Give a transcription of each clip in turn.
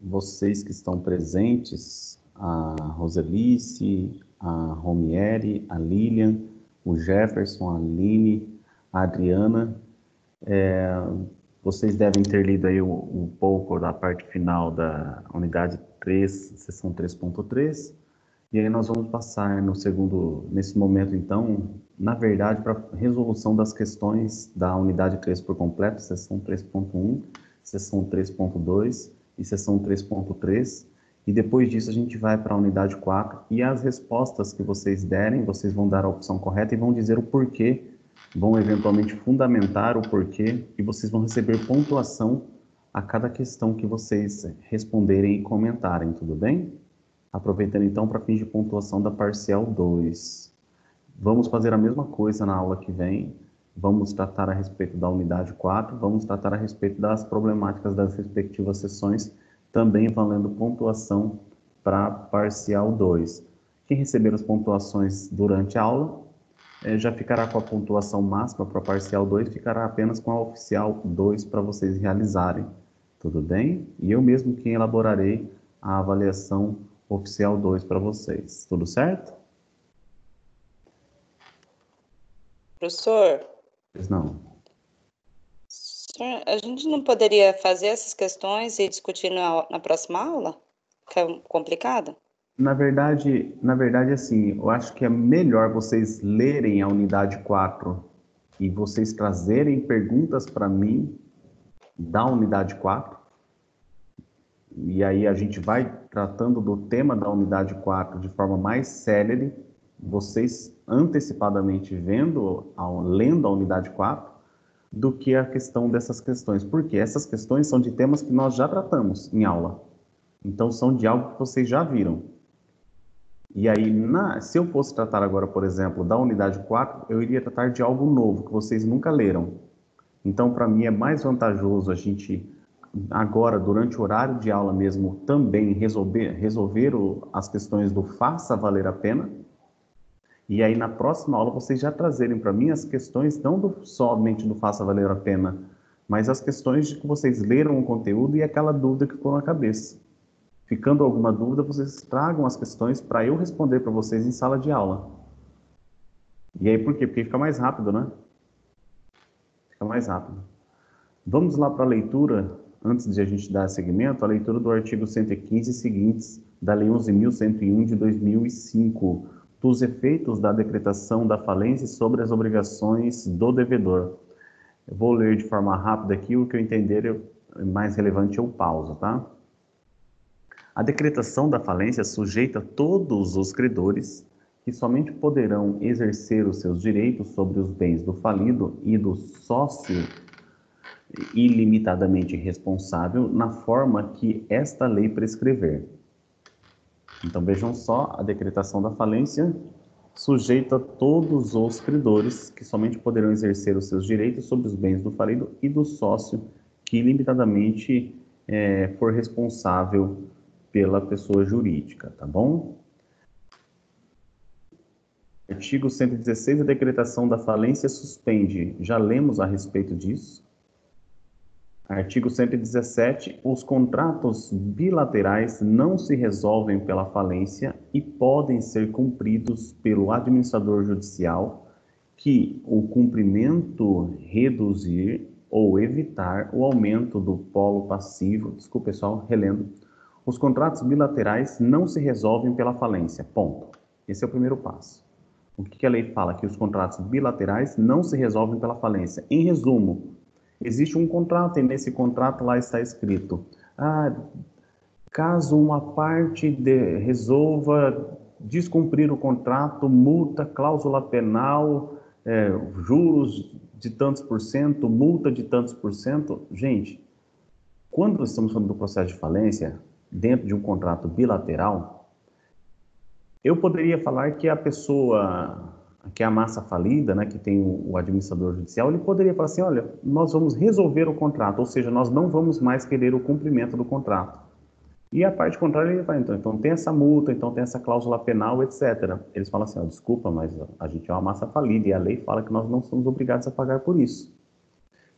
vocês que estão presentes, a Roselice, a Romieri, a Lilian, o Jefferson, a Aline, a Adriana. Vocês devem ter lido aí um pouco da parte final da unidade 3, seção 3.3. E aí nós vamos passar nesse momento, então, na verdade, para a resolução das questões da unidade 3 por completo, seção 3.1, seção 3.2 e seção 3.3. E depois disso a gente vai para a unidade 4 e as respostas que vocês derem, vocês vão dar a opção correta e vão dizer o porquê, vão eventualmente fundamentar o porquê e vocês vão receber pontuação a cada questão que vocês responderem e comentarem, tudo bem? Aproveitando então para fins de pontuação da parcial 2. Vamos fazer a mesma coisa na aula que vem. Vamos tratar a respeito da unidade 4, vamos tratar a respeito das problemáticas das respectivas sessões, também valendo pontuação para parcial 2. Quem receber as pontuações durante a aula, já ficará com a pontuação máxima para parcial 2, ficará apenas com a oficial 2 para vocês realizarem. Tudo bem? E eu mesmo quem elaborarei a avaliação oficial 2 para vocês. Tudo certo? Professor? Pois não. Senhor, a gente não poderia fazer essas questões e discutir na próxima aula? Fica complicado? Na verdade, assim, eu acho que é melhor vocês lerem a unidade 4 e vocês trazerem perguntas para mim da unidade 4. E aí a gente vai tratando do tema da unidade 4 de forma mais célere, vocês antecipadamente lendo a unidade 4, do que a questão dessas questões. Porque essas questões são de temas que nós já tratamos em aula. Então são de algo que vocês já viram. E aí, se eu fosse tratar agora, por exemplo, da unidade 4, eu iria tratar de algo novo, que vocês nunca leram. Então, para mim, é mais vantajoso a gente, agora, durante o horário de aula mesmo, também resolver as questões do faça valer a pena. E aí, na próxima aula, vocês já trazerem para mim as questões, não somente do faça valer a pena, mas as questões de que vocês leram o conteúdo e aquela dúvida que ficou na cabeça. Ficando alguma dúvida, vocês tragam as questões para eu responder para vocês em sala de aula. E aí, por quê? Porque fica mais rápido, né? Fica mais rápido. Vamos lá para a leitura, antes de a gente dar seguimento, a leitura do artigo 115 e seguintes da Lei 11.101 de 2005, dos efeitos da decretação da falência sobre as obrigações do devedor. Eu vou ler de forma rápida aqui, o que eu entender mais relevante eu pauso, tá? A decretação da falência sujeita todos os credores que somente poderão exercer os seus direitos sobre os bens do falido e do sócio ilimitadamente responsável na forma que esta lei prescrever. Então vejam só, a decretação da falência sujeita todos os credores que somente poderão exercer os seus direitos sobre os bens do falido e do sócio que ilimitadamente for responsável pela pessoa jurídica, tá bom? Artigo 116, a decretação da falência suspende. Já lemos a respeito disso. Artigo 117, os contratos bilaterais não se resolvem pela falência e podem ser cumpridos pelo administrador judicial que o cumprimento reduzir ou evitar o aumento do polo passivo. Desculpa, pessoal, relendo. Os contratos bilaterais não se resolvem pela falência, ponto. Esse é o primeiro passo. O que a lei fala? Que os contratos bilaterais não se resolvem pela falência. Em resumo, existe um contrato e nesse contrato lá está escrito: caso uma parte resolva descumprir o contrato, multa, cláusula penal, juros de tantos por cento, multa de tantos por cento. Gente, quando nós estamos falando do processo de falência, dentro de um contrato bilateral, eu poderia falar que a pessoa, que é a massa falida, né, que tem o administrador judicial, ele poderia falar assim: olha, nós vamos resolver o contrato, ou seja, nós não vamos mais querer o cumprimento do contrato. E a parte contrária, ele fala: então tem essa multa, então tem essa cláusula penal, etc. Eles falam assim: desculpa, mas a gente é uma massa falida e a lei fala que nós não somos obrigados a pagar por isso.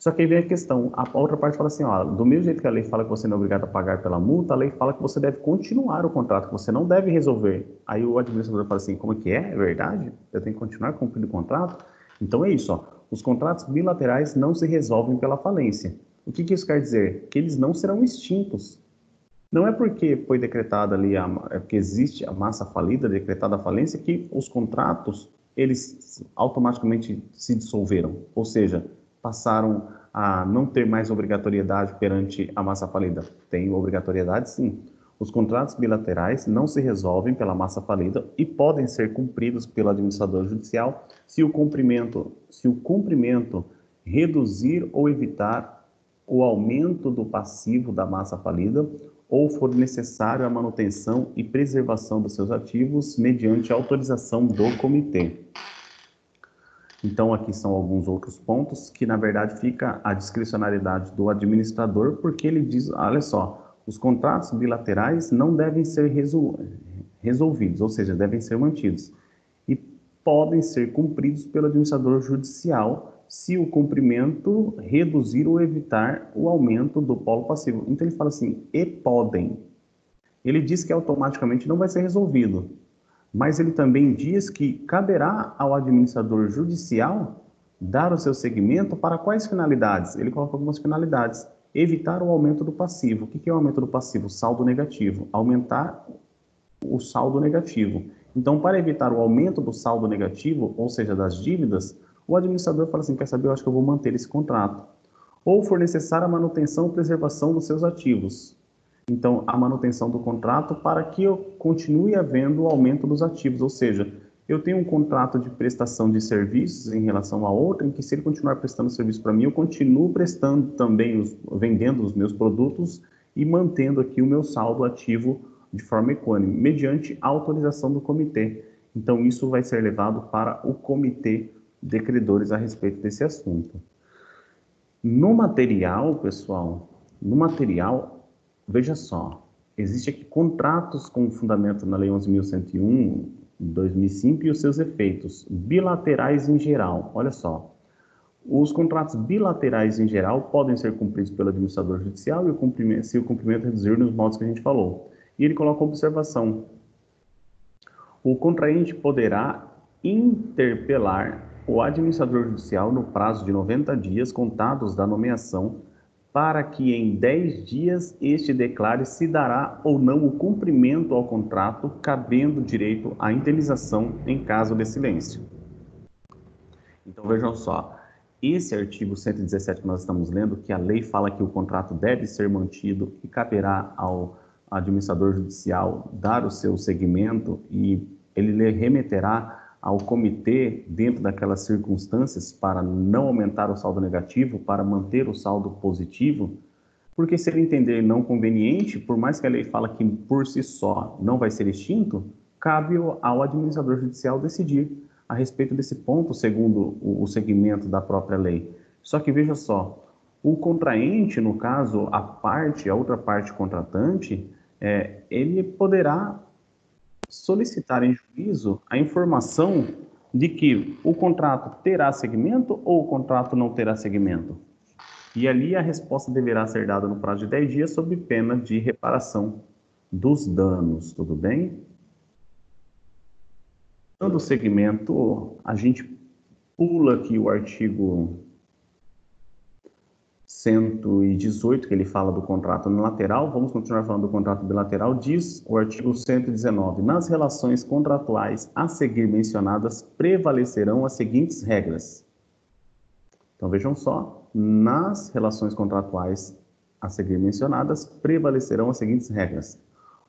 Só que aí vem a questão, a outra parte fala assim, ó, do mesmo jeito que a lei fala que você não é obrigado a pagar pela multa, a lei fala que você deve continuar o contrato, que você não deve resolver. Aí o administrador fala assim, como é que é? É verdade? Eu tenho que continuar cumprindo o contrato? Então é isso, ó, os contratos bilaterais não se resolvem pela falência. O que isso quer dizer? Que eles não serão extintos. Não é porque foi decretada ali, é porque existe a massa falida, decretada a falência, que os contratos, eles automaticamente se dissolveram. Ou seja, passaram a não ter mais obrigatoriedade perante a massa falida. Tem obrigatoriedade, sim. Os contratos bilaterais não se resolvem pela massa falida e podem ser cumpridos pelo administrador judicial se o cumprimento reduzir ou evitar o aumento do passivo da massa falida ou for necessário a manutenção e preservação dos seus ativos mediante autorização do comitê. Então, aqui são alguns outros pontos que, na verdade, fica a discricionariedade do administrador, porque ele diz, olha só, os contratos bilaterais não devem ser resolvidos, ou seja, devem ser mantidos, e podem ser cumpridos pelo administrador judicial se o cumprimento reduzir ou evitar o aumento do polo passivo. Então, ele fala assim, e podem. Ele diz que automaticamente não vai ser resolvido, mas ele também diz que caberá ao administrador judicial dar o seu segmento para quais finalidades? Ele coloca algumas finalidades. Evitar o aumento do passivo. O que é o aumento do passivo? Saldo negativo. Aumentar o saldo negativo. Então, para evitar o aumento do saldo negativo, ou seja, das dívidas, o administrador fala assim, quer saber, eu acho que eu vou manter esse contrato. Ou for necessária a manutenção e preservação dos seus ativos. Então, a manutenção do contrato para que eu continue havendo o aumento dos ativos, ou seja, eu tenho um contrato de prestação de serviços em relação a outro, em que se ele continuar prestando serviço para mim, eu continuo prestando também, vendendo os meus produtos e mantendo aqui o meu saldo ativo de forma equânime, mediante autorização do comitê. Então, isso vai ser levado para o comitê de credores a respeito desse assunto. No material, pessoal, veja só, existe aqui contratos com fundamento na Lei 11.101, de 2005, e os seus efeitos bilaterais em geral. Olha só, os contratos bilaterais em geral podem ser cumpridos pelo administrador judicial e se o cumprimento reduzir nos modos que a gente falou. E ele coloca observação. O contraente poderá interpelar o administrador judicial no prazo de 90 dias contados da nomeação, para que em 10 dias este declare se dará ou não o cumprimento ao contrato, cabendo direito à indenização em caso de silêncio. Então vejam só, esse artigo 117 que nós estamos lendo, que a lei fala que o contrato deve ser mantido e caberá ao administrador judicial dar o seu seguimento e ele remeterá ao comitê dentro daquelas circunstâncias para não aumentar o saldo negativo, para manter o saldo positivo, porque se ele entender não conveniente, por mais que a lei fala que por si só não vai ser extinto, cabe ao administrador judicial decidir a respeito desse ponto, segundo o segmento da própria lei. Só que veja só, o contraente, no caso, a outra parte contratante, ele poderá solicitar em juízo a informação de que o contrato terá segmento ou o contrato não terá segmento. E ali a resposta deverá ser dada no prazo de 10 dias sob pena de reparação dos danos, tudo bem? Dando segmento, a gente pula aqui o artigo 118, que ele fala do contrato unilateral, vamos continuar falando do contrato bilateral, diz o artigo 119, nas relações contratuais a seguir mencionadas prevalecerão as seguintes regras. Então vejam só, nas relações contratuais a seguir mencionadas prevalecerão as seguintes regras.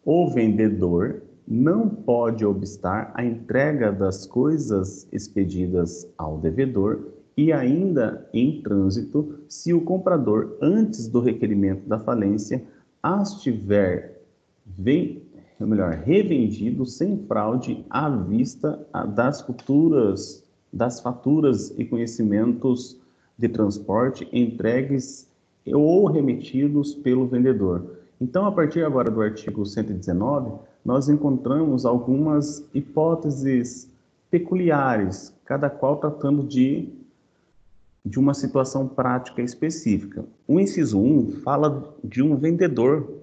O vendedor não pode obstar a entrega das coisas expedidas ao devedor e ainda em trânsito, se o comprador, antes do requerimento da falência, as tiver revendido sem fraude à vista das faturas e conhecimentos de transporte entregues ou remetidos pelo vendedor. Então, a partir agora do artigo 119, nós encontramos algumas hipóteses peculiares, cada qual tratando de de uma situação prática específica. O inciso 1 fala de um vendedor,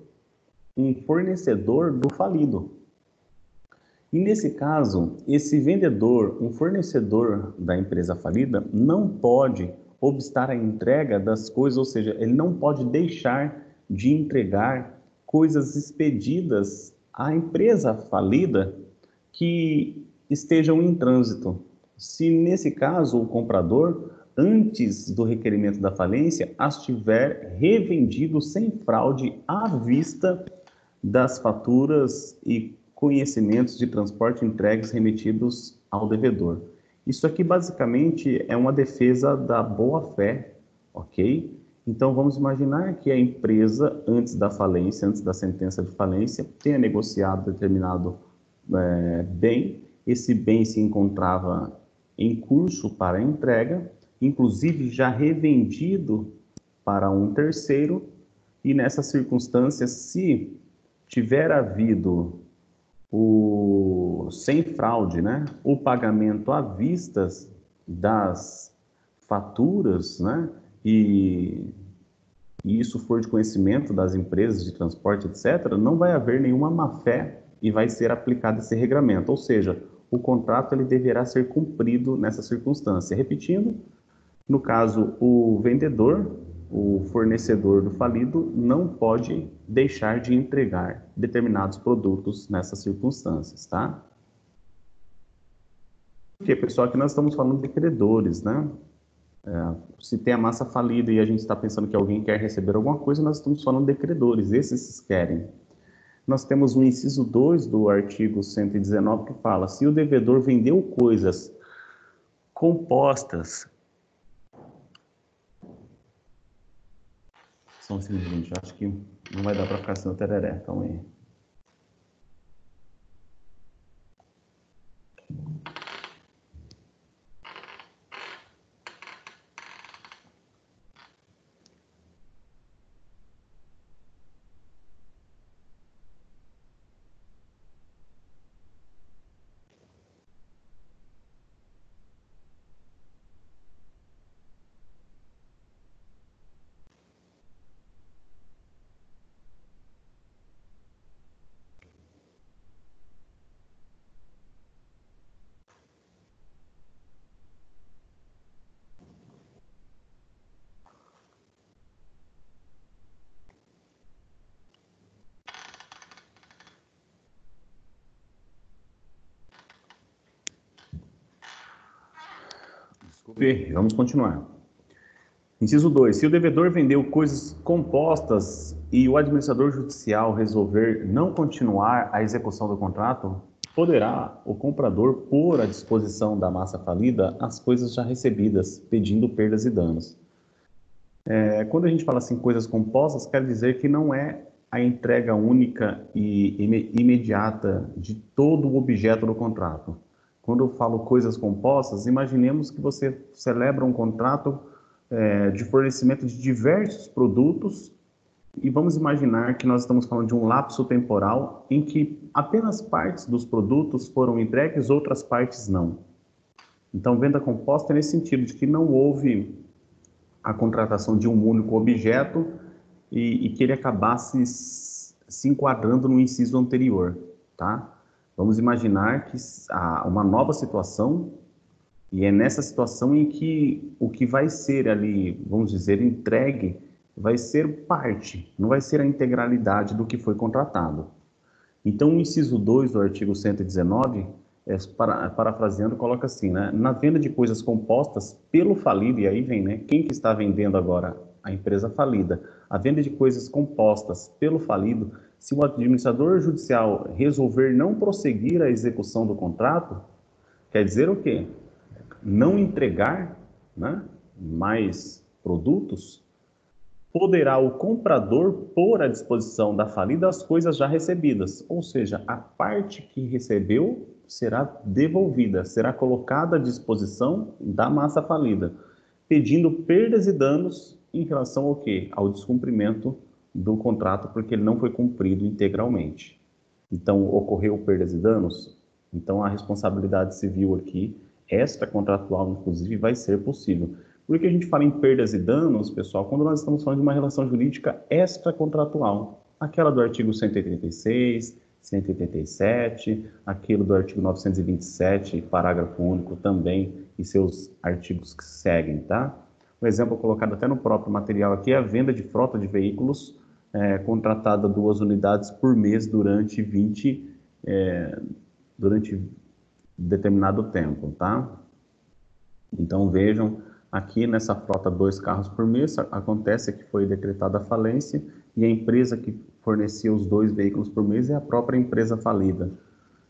um fornecedor do falido. E nesse caso, esse vendedor, um fornecedor da empresa falida, não pode obstar a entrega das coisas, ou seja, ele não pode deixar de entregar coisas expedidas à empresa falida que estejam em trânsito. Se nesse caso o comprador, antes do requerimento da falência, as tiver revendido sem fraude à vista das faturas e conhecimentos de transporte entregues remetidos ao devedor. Isso aqui basicamente é uma defesa da boa-fé, ok? Então vamos imaginar que a empresa, antes da falência, antes da sentença de falência, tenha negociado determinado bem, esse bem se encontrava em curso para entrega, inclusive já revendido para um terceiro, e nessas circunstâncias, se tiver havido sem fraude, né, o pagamento à vista das faturas, né, e isso for de conhecimento das empresas de transporte, etc., não vai haver nenhuma má-fé e vai ser aplicado esse regramento, ou seja, o contrato ele deverá ser cumprido nessa circunstância. Repetindo, no caso, o vendedor, o fornecedor do falido, não pode deixar de entregar determinados produtos nessas circunstâncias, tá? Porque, pessoal, aqui nós estamos falando de credores, né? Se tem a massa falida e a gente está pensando que alguém quer receber alguma coisa, nós estamos falando de credores, esses querem. Nós temos o inciso 2 do artigo 119 que fala: se o devedor vendeu coisas compostas. Só um segundo, gente, acho que não vai dar para ficar sem o tereré, calma aí. Desculpe, vamos continuar. Inciso 2. Se o devedor vendeu coisas compostas e o administrador judicial resolver não continuar a execução do contrato, poderá o comprador pôr à disposição da massa falida as coisas já recebidas, pedindo perdas e danos. Quando a gente fala assim, coisas compostas, quer dizer que não é a entrega única e imediata de todo o objeto do contrato. Quando eu falo coisas compostas, imaginemos que você celebra um contrato de fornecimento de diversos produtos e vamos imaginar que nós estamos falando de um lapso temporal em que apenas partes dos produtos foram entregues, outras partes não. Então, venda composta é nesse sentido, de que não houve a contratação de um único objeto e que ele acabasse se enquadrando no inciso anterior, tá? Vamos imaginar que há uma nova situação e é nessa situação em que o que vai ser ali, vamos dizer, entregue, vai ser parte, não vai ser a integralidade do que foi contratado. Então, o inciso 2 do artigo 119, parafraseando, coloca assim, né? Na venda de coisas compostas pelo falido, e aí vem, né? Quem que está vendendo agora? A empresa falida. A venda de coisas compostas pelo falido, se o administrador judicial resolver não prosseguir a execução do contrato, quer dizer o quê? Não entregar, né, mais produtos, poderá o comprador pôr à disposição da falida as coisas já recebidas, ou seja, a parte que recebeu será devolvida, será colocada à disposição da massa falida, pedindo perdas e danos em relação ao quê? Ao descumprimento do contrato, porque ele não foi cumprido integralmente. Então, ocorreu perdas e danos? Então, a responsabilidade civil aqui, extracontratual, inclusive, vai ser possível. Por que a gente fala em perdas e danos, pessoal, quando nós estamos falando de uma relação jurídica extracontratual? Aquela do artigo 186, 187, aquilo do artigo 927, parágrafo único também, e seus artigos que seguem, tá? Um exemplo colocado até no próprio material aqui é a venda de frota de veículos contratada 2 unidades por mês durante determinado tempo, tá? Então vejam, aqui nessa frota 2 carros por mês, acontece que foi decretada a falência e a empresa que fornecia os 2 veículos por mês é a própria empresa falida.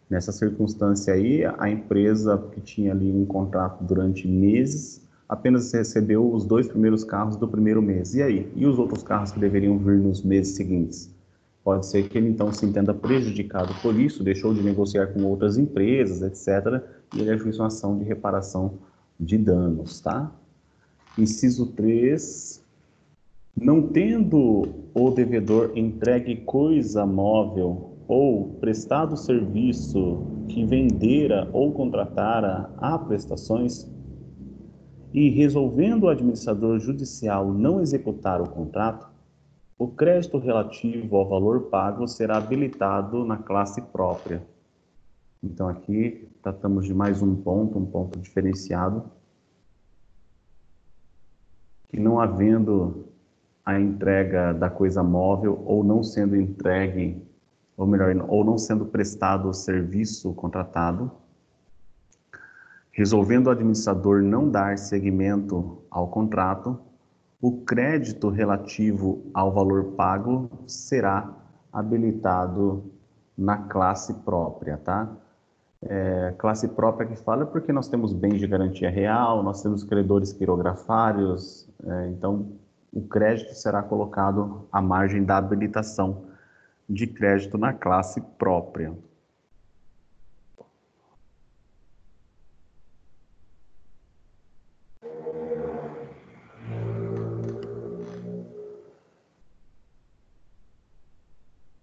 Nessa circunstância aí, a empresa que tinha ali um contrato durante meses, apenas recebeu os 2 primeiros carros do primeiro mês. E aí? E os outros carros que deveriam vir nos meses seguintes? Pode ser que ele então se entenda prejudicado por isso, deixou de negociar com outras empresas, etc. E ele ajuiza uma ação de reparação de danos, tá? Inciso 3. Não tendo o devedor entregue coisa móvel ou prestado serviço que vendera ou contratara a prestações, e resolvendo o administrador judicial não executar o contrato, o crédito relativo ao valor pago será habilitado na classe própria. Então aqui tratamos de mais um ponto diferenciado, que não havendo a entrega da coisa móvel ou não sendo entregue, ou melhor, ou não sendo prestado o serviço contratado, resolvendo o administrador não dar seguimento ao contrato, o crédito relativo ao valor pago será habilitado na classe própria, tá? Classe própria que fala porque nós temos bens de garantia real, nós temos credores quirografários, então o crédito será colocado à margem da habilitação de crédito na classe própria.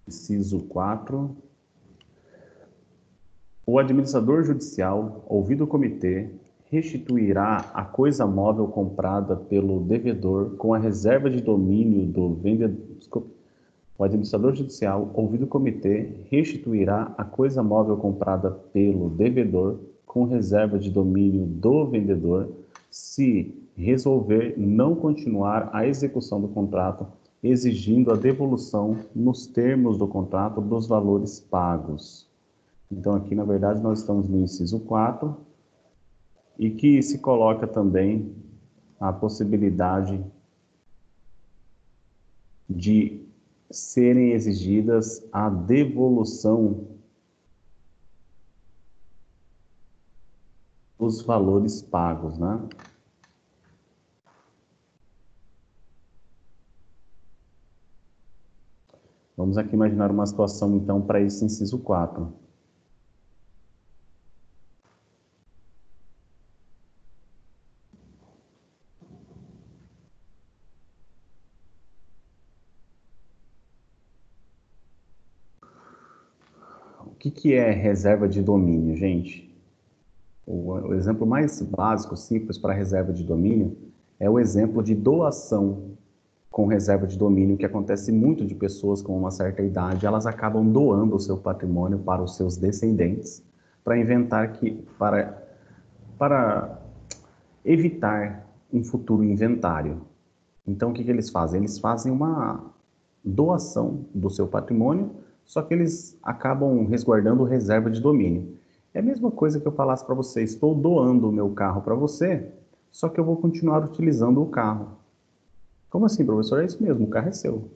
Inciso 4. O administrador judicial, ouvido o comitê, restituirá a coisa móvel comprada pelo devedor com a reserva de domínio do vendedor. O administrador judicial, ouvido o comitê, restituirá a coisa móvel comprada pelo devedor com reserva de domínio do vendedor, se resolver não continuar a execução do contrato, exigindo a devolução nos termos do contrato dos valores pagos. Então, aqui, na verdade, nós estamos no inciso 4, e que se coloca também a possibilidade de serem exigidas a devolução dos valores pagos, né? Vamos aqui imaginar uma situação, então, para esse inciso 4. O que é reserva de domínio, gente? O exemplo mais básico, simples para reserva de domínio é o exemplo de doação com reserva de domínio, que acontece muito de pessoas com uma certa idade, elas acabam doando o seu patrimônio para os seus descendentes, para para evitar um futuro inventário. Então, o que eles fazem? Eles fazem uma doação do seu patrimônio, só que eles acabam resguardando reserva de domínio. É a mesma coisa que eu falasse para você, estou doando o meu carro para você, só que eu vou continuar utilizando o carro. Como assim, professor? É isso mesmo, o carro é seu.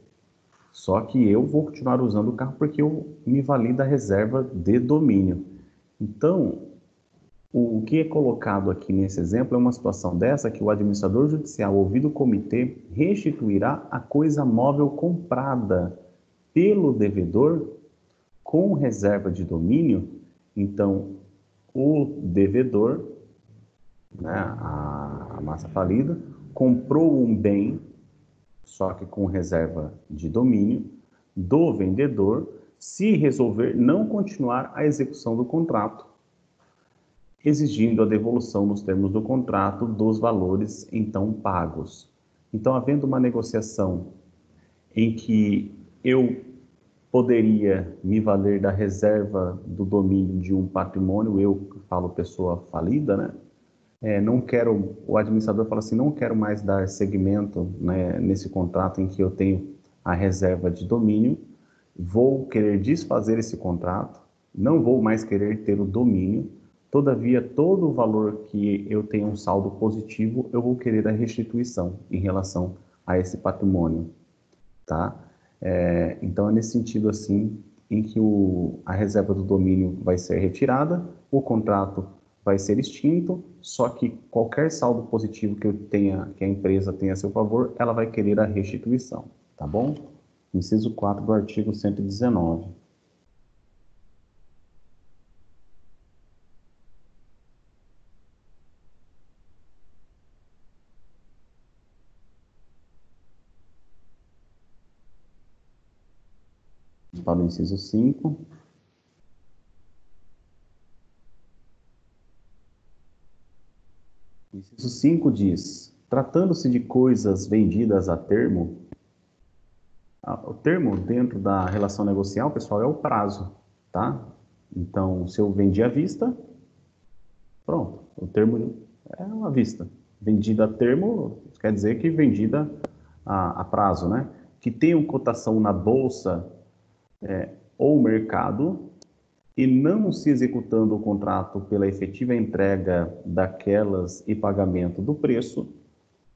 Só que eu vou continuar usando o carro porque eu me vali da reserva de domínio. Então, o que é colocado aqui nesse exemplo é uma situação dessa que o administrador judicial, ouvido o comitê, restituirá a coisa móvel comprada pelo devedor com reserva de domínio. Então, o devedor, né, a massa falida, comprou um bem, só que com reserva de domínio, do vendedor, se resolver não continuar a execução do contrato. exigindo a devolução nos termos do contrato dos valores então pagos. Então, havendo uma negociação em que eu poderia me valer da reserva do domínio de um patrimônio, eu falo pessoa falida, né? Não quero, o administrador fala assim, não quero mais dar seguimento, né, nesse contrato em que eu tenho a reserva de domínio, vou querer desfazer esse contrato, não vou mais querer ter o domínio, todavia todo o valor que eu tenho um saldo positivo, eu vou querer a restituição em relação a esse patrimônio, tá? Então é nesse sentido assim, em que a reserva do domínio vai ser retirada, o contrato vai ser extinto, só que qualquer saldo positivo que eu tenha, que a empresa tenha a seu favor, ela vai querer a restituição, tá bom? Inciso 4 do artigo 119. Para o inciso 5. Inciso 5 diz: tratando-se de coisas vendidas a termo, o termo dentro da relação negocial, pessoal, é o prazo, tá? Então, se eu vendi à vista, pronto, o termo é uma vista. Vendida a termo quer dizer que vendida a prazo, né? Que tenham cotação na bolsa ou mercado e não se executando o contrato pela efetiva entrega daquelas e pagamento do preço,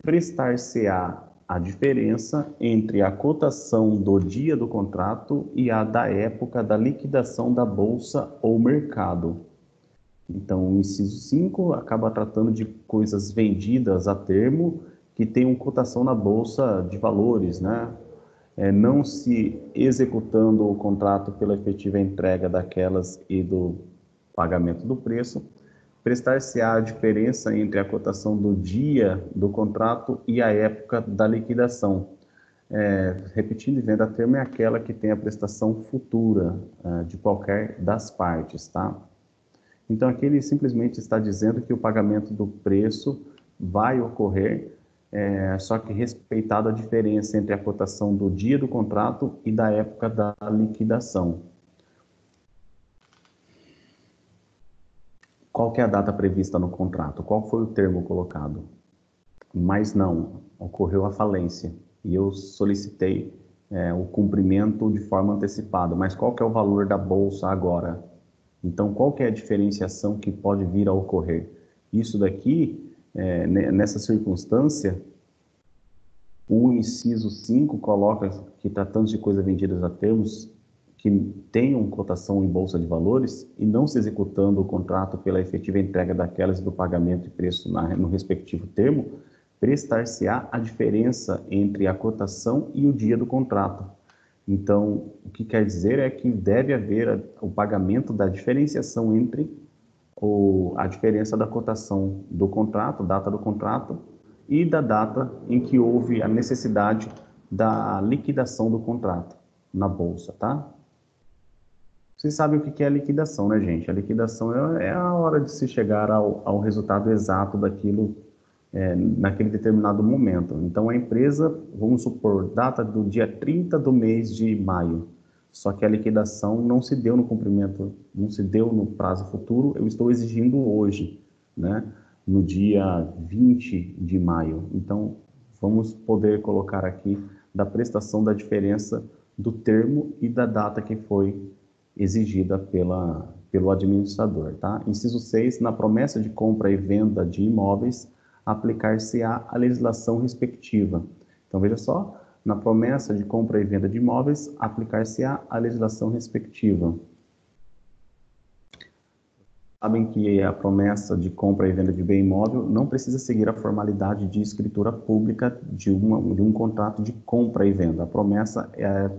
prestar-se-á a diferença entre a cotação do dia do contrato e a da época da liquidação da bolsa ou mercado. Então, o inciso 5 acaba tratando de coisas vendidas a termo que tenham cotação na bolsa de valores, né? Não se executando o contrato pela efetiva entrega daquelas e do pagamento do preço, prestar-se-á a diferença entre a cotação do dia do contrato e a época da liquidação. Repetindo, venda a termo é aquela que tem a prestação futura de qualquer das partes, tá? Então, aqui ele simplesmente está dizendo que o pagamento do preço vai ocorrer, só que respeitada a diferença entre a cotação do dia do contrato e da época da liquidação. Qual que é a data prevista no contrato? Qual foi o termo colocado? Mas não, ocorreu a falência e eu solicitei o cumprimento de forma antecipada. Mas qual que é o valor da bolsa agora? Então, qual que é a diferenciação que pode vir a ocorrer? Isso daqui, nessa circunstância, o inciso 5 coloca que tratando de coisas vendidas a termos que tenham cotação em bolsa de valores e não se executando o contrato pela efetiva entrega daquelas do pagamento e preço no respectivo termo, prestar-se-á a diferença entre a cotação e o dia do contrato. Então, o que quer dizer é que deve haver o pagamento da diferenciação entre a diferença da cotação do contrato, data do contrato, e da data em que houve a necessidade da liquidação do contrato na bolsa, tá? Vocês sabem o que é a liquidação, né, gente? A liquidação é a hora de se chegar ao resultado exato daquilo naquele determinado momento. Então, a empresa, vamos supor, data do dia 30 do mês de maio, só que a liquidação não se deu no cumprimento, não se deu no prazo futuro, eu estou exigindo hoje, né? No dia 20 de maio. Então, vamos poder colocar aqui da prestação da diferença do termo e da data que foi exigida pelo administrador, tá? Inciso 6, na promessa de compra e venda de imóveis, aplicar-se-á a legislação respectiva. Então, veja só, na promessa de compra e venda de imóveis, aplicar-se-á a legislação respectiva. Sabem que a promessa de compra e venda de bem imóvel não precisa seguir a formalidade de escritura pública de um contrato de compra e venda. A promessa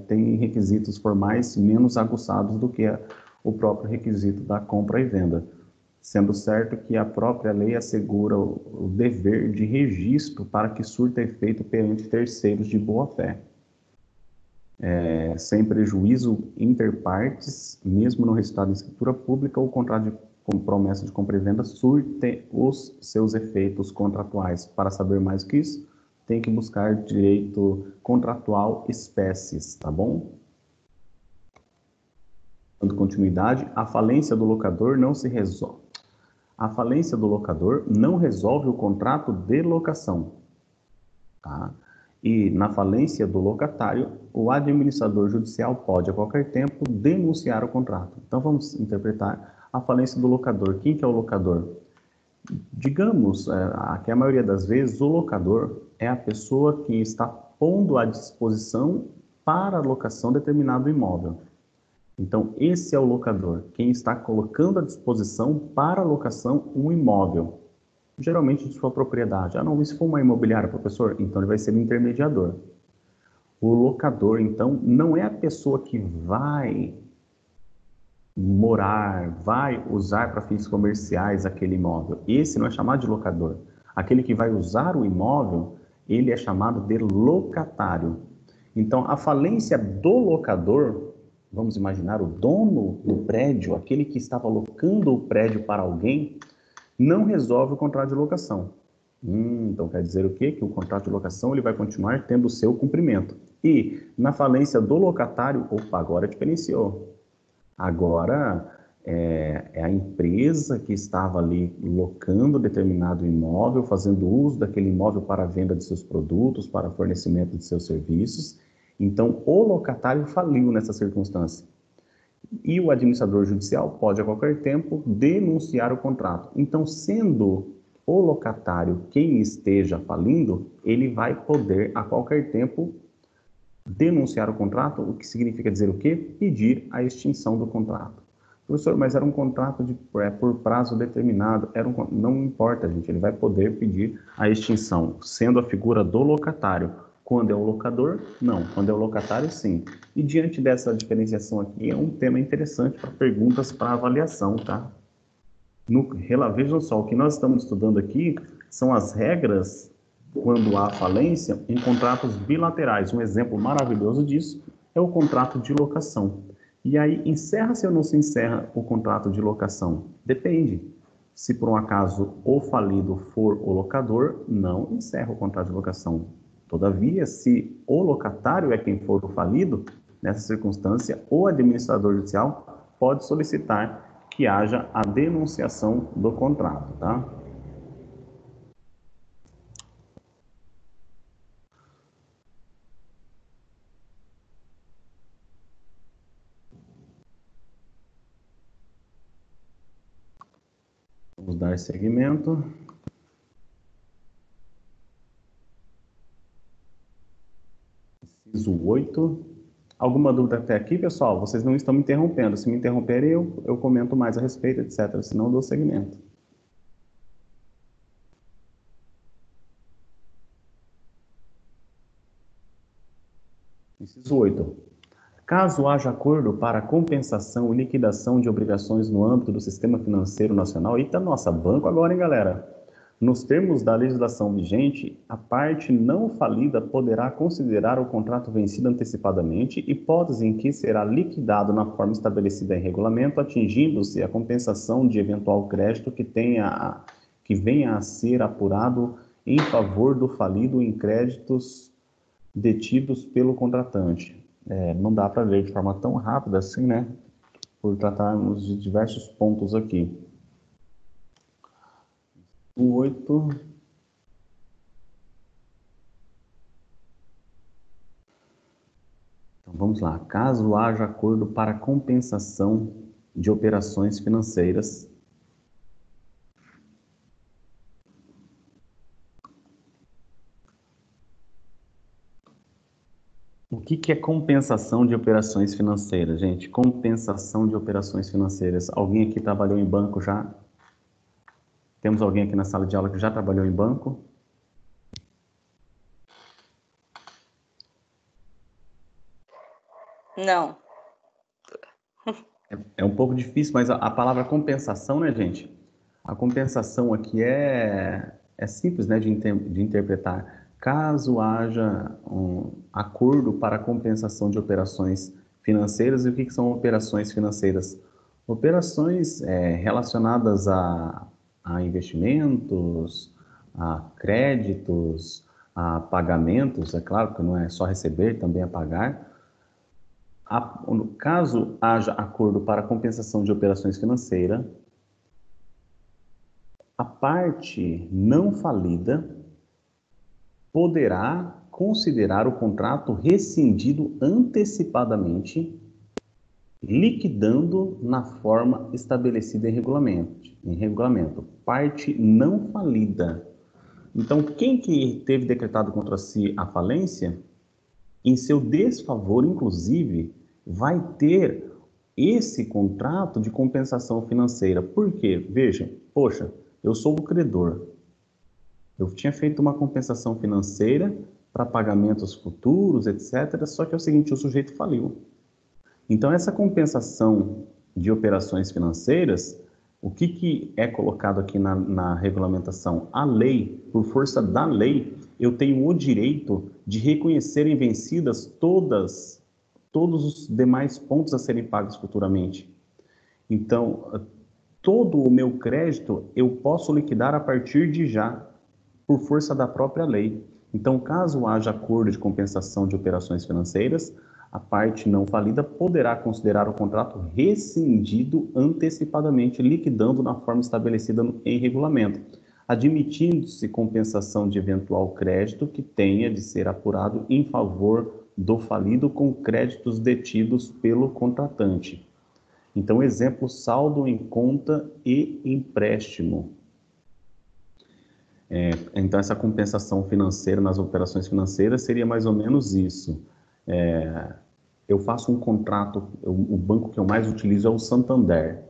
tem requisitos formais menos aguçados do que o próprio requisito da compra e venda, sendo certo que a própria lei assegura o dever de registro para que surta efeito perante terceiros de boa-fé. Sem prejuízo inter partes, mesmo no resultado de escritura pública, o contrato de com promessa de compra e venda, surte os seus efeitos contratuais. Para saber mais que isso, tem que buscar direito contratual espécies, tá bom? Dando continuidade, a falência do locador não se resolve. A falência do locador não resolve o contrato de locação, tá? E na falência do locatário, o administrador judicial pode a qualquer tempo denunciar o contrato. Então vamos interpretar a falência do locador. Quem que é o locador? Digamos que a maioria das vezes o locador é a pessoa que está pondo à disposição para a locação determinado imóvel. Então esse é o locador, quem está colocando à disposição para a locação um imóvel. Geralmente de sua propriedade. Ah, não, e se for uma imobiliária, professor? Então ele vai ser o intermediador. O locador, então, não é a pessoa que vai morar, vai usar para fins comerciais aquele imóvel. Esse não é chamado de locador. Aquele que vai usar o imóvel, ele é chamado de locatário. Então, a falência do locador, vamos imaginar o dono do prédio, aquele que estava locando o prédio para alguém, não resolve o contrato de locação. Então quer dizer o quê? Que o contrato de locação ele vai continuar tendo o seu cumprimento. E na falência do locatário, opa, agora diferenciou. Agora é a empresa que estava ali locando determinado imóvel, fazendo uso daquele imóvel para a venda de seus produtos, para fornecimento de seus serviços. Então o locatário faliu nessa circunstância. E o administrador judicial pode, a qualquer tempo, denunciar o contrato. Então, sendo o locatário quem esteja falindo, ele vai poder, a qualquer tempo, denunciar o contrato, o que significa dizer o quê? Pedir a extinção do contrato. Professor, mas era um contrato por prazo determinado. Não importa, gente, ele vai poder pedir a extinção, sendo a figura do locatário. Quando é o locador, não. Quando é o locatário, sim. E diante dessa diferenciação aqui, é um tema interessante para perguntas para avaliação, tá? Vejam só, o que nós estamos estudando aqui são as regras quando há falência em contratos bilaterais. Um exemplo maravilhoso disso é o contrato de locação. E aí, encerra-se ou não se encerra o contrato de locação? Depende. Se por um acaso o falido for o locador, não encerra o contrato de locação. Todavia, se o locatário é quem for o falido, nessa circunstância, o administrador judicial pode solicitar que haja a denunciação do contrato, tá? Vamos dar seguimento. Inciso 8. Alguma dúvida até aqui, pessoal? Vocês não estão me interrompendo. Se me interromperem, eu comento mais a respeito, etc. Senão eu dou seguimento. Inciso 8. Caso haja acordo para compensação e liquidação de obrigações no âmbito do Sistema Financeiro Nacional, eita, nossa, banco agora, hein, galera? Nos termos da legislação vigente, a parte não falida poderá considerar o contrato vencido antecipadamente, hipótese em que será liquidado na forma estabelecida em regulamento, atingindo-se a compensação de eventual crédito que venha a ser apurado em favor do falido em créditos detidos pelo contratante. Não dá para ver de forma tão rápida assim, né? Por tratarmos de diversos pontos aqui. O 8. Então, vamos lá. Caso haja acordo para compensação de operações financeiras, o que é compensação de operações financeiras, gente? Compensação de operações financeiras. Alguém aqui trabalhou em banco já? Temos alguém aqui na sala de aula que já trabalhou em banco? Não. É um pouco difícil, mas a palavra compensação, né, gente? A compensação aqui é simples, né, de interpretar. Caso haja um acordo para compensação de operações financeiras, e o que são operações financeiras? Operações relacionadas a investimentos, a créditos, a pagamentos, é claro que não é só receber, também é pagar. Caso haja acordo para compensação de operações financeiras, a parte não falida poderá considerar o contrato rescindido antecipadamente, liquidando na forma estabelecida em regulamento. Parte não falida. Então, quem que teve decretado contra si a falência, em seu desfavor, inclusive, vai ter esse contrato de compensação financeira. Por quê? Veja, poxa, eu sou o credor. Eu tinha feito uma compensação financeira para pagamentos futuros, etc. Só que é o seguinte, o sujeito faliu. Então, essa compensação de operações financeiras, o que é colocado aqui na regulamentação? A lei, por força da lei, eu tenho o direito de reconhecerem vencidas todos os demais pontos a serem pagos futuramente. Então, todo o meu crédito eu posso liquidar a partir de já, por força da própria lei. Então, caso haja acordo de compensação de operações financeiras, a parte não falida poderá considerar o contrato rescindido antecipadamente, liquidando na forma estabelecida em regulamento, admitindo-se compensação de eventual crédito que tenha de ser apurado em favor do falido com créditos detidos pelo contratante. Então, exemplo, saldo em conta e empréstimo. Então, essa compensação financeira nas operações financeiras seria mais ou menos isso. Eu faço um contrato, o banco que eu mais utilizo é o Santander.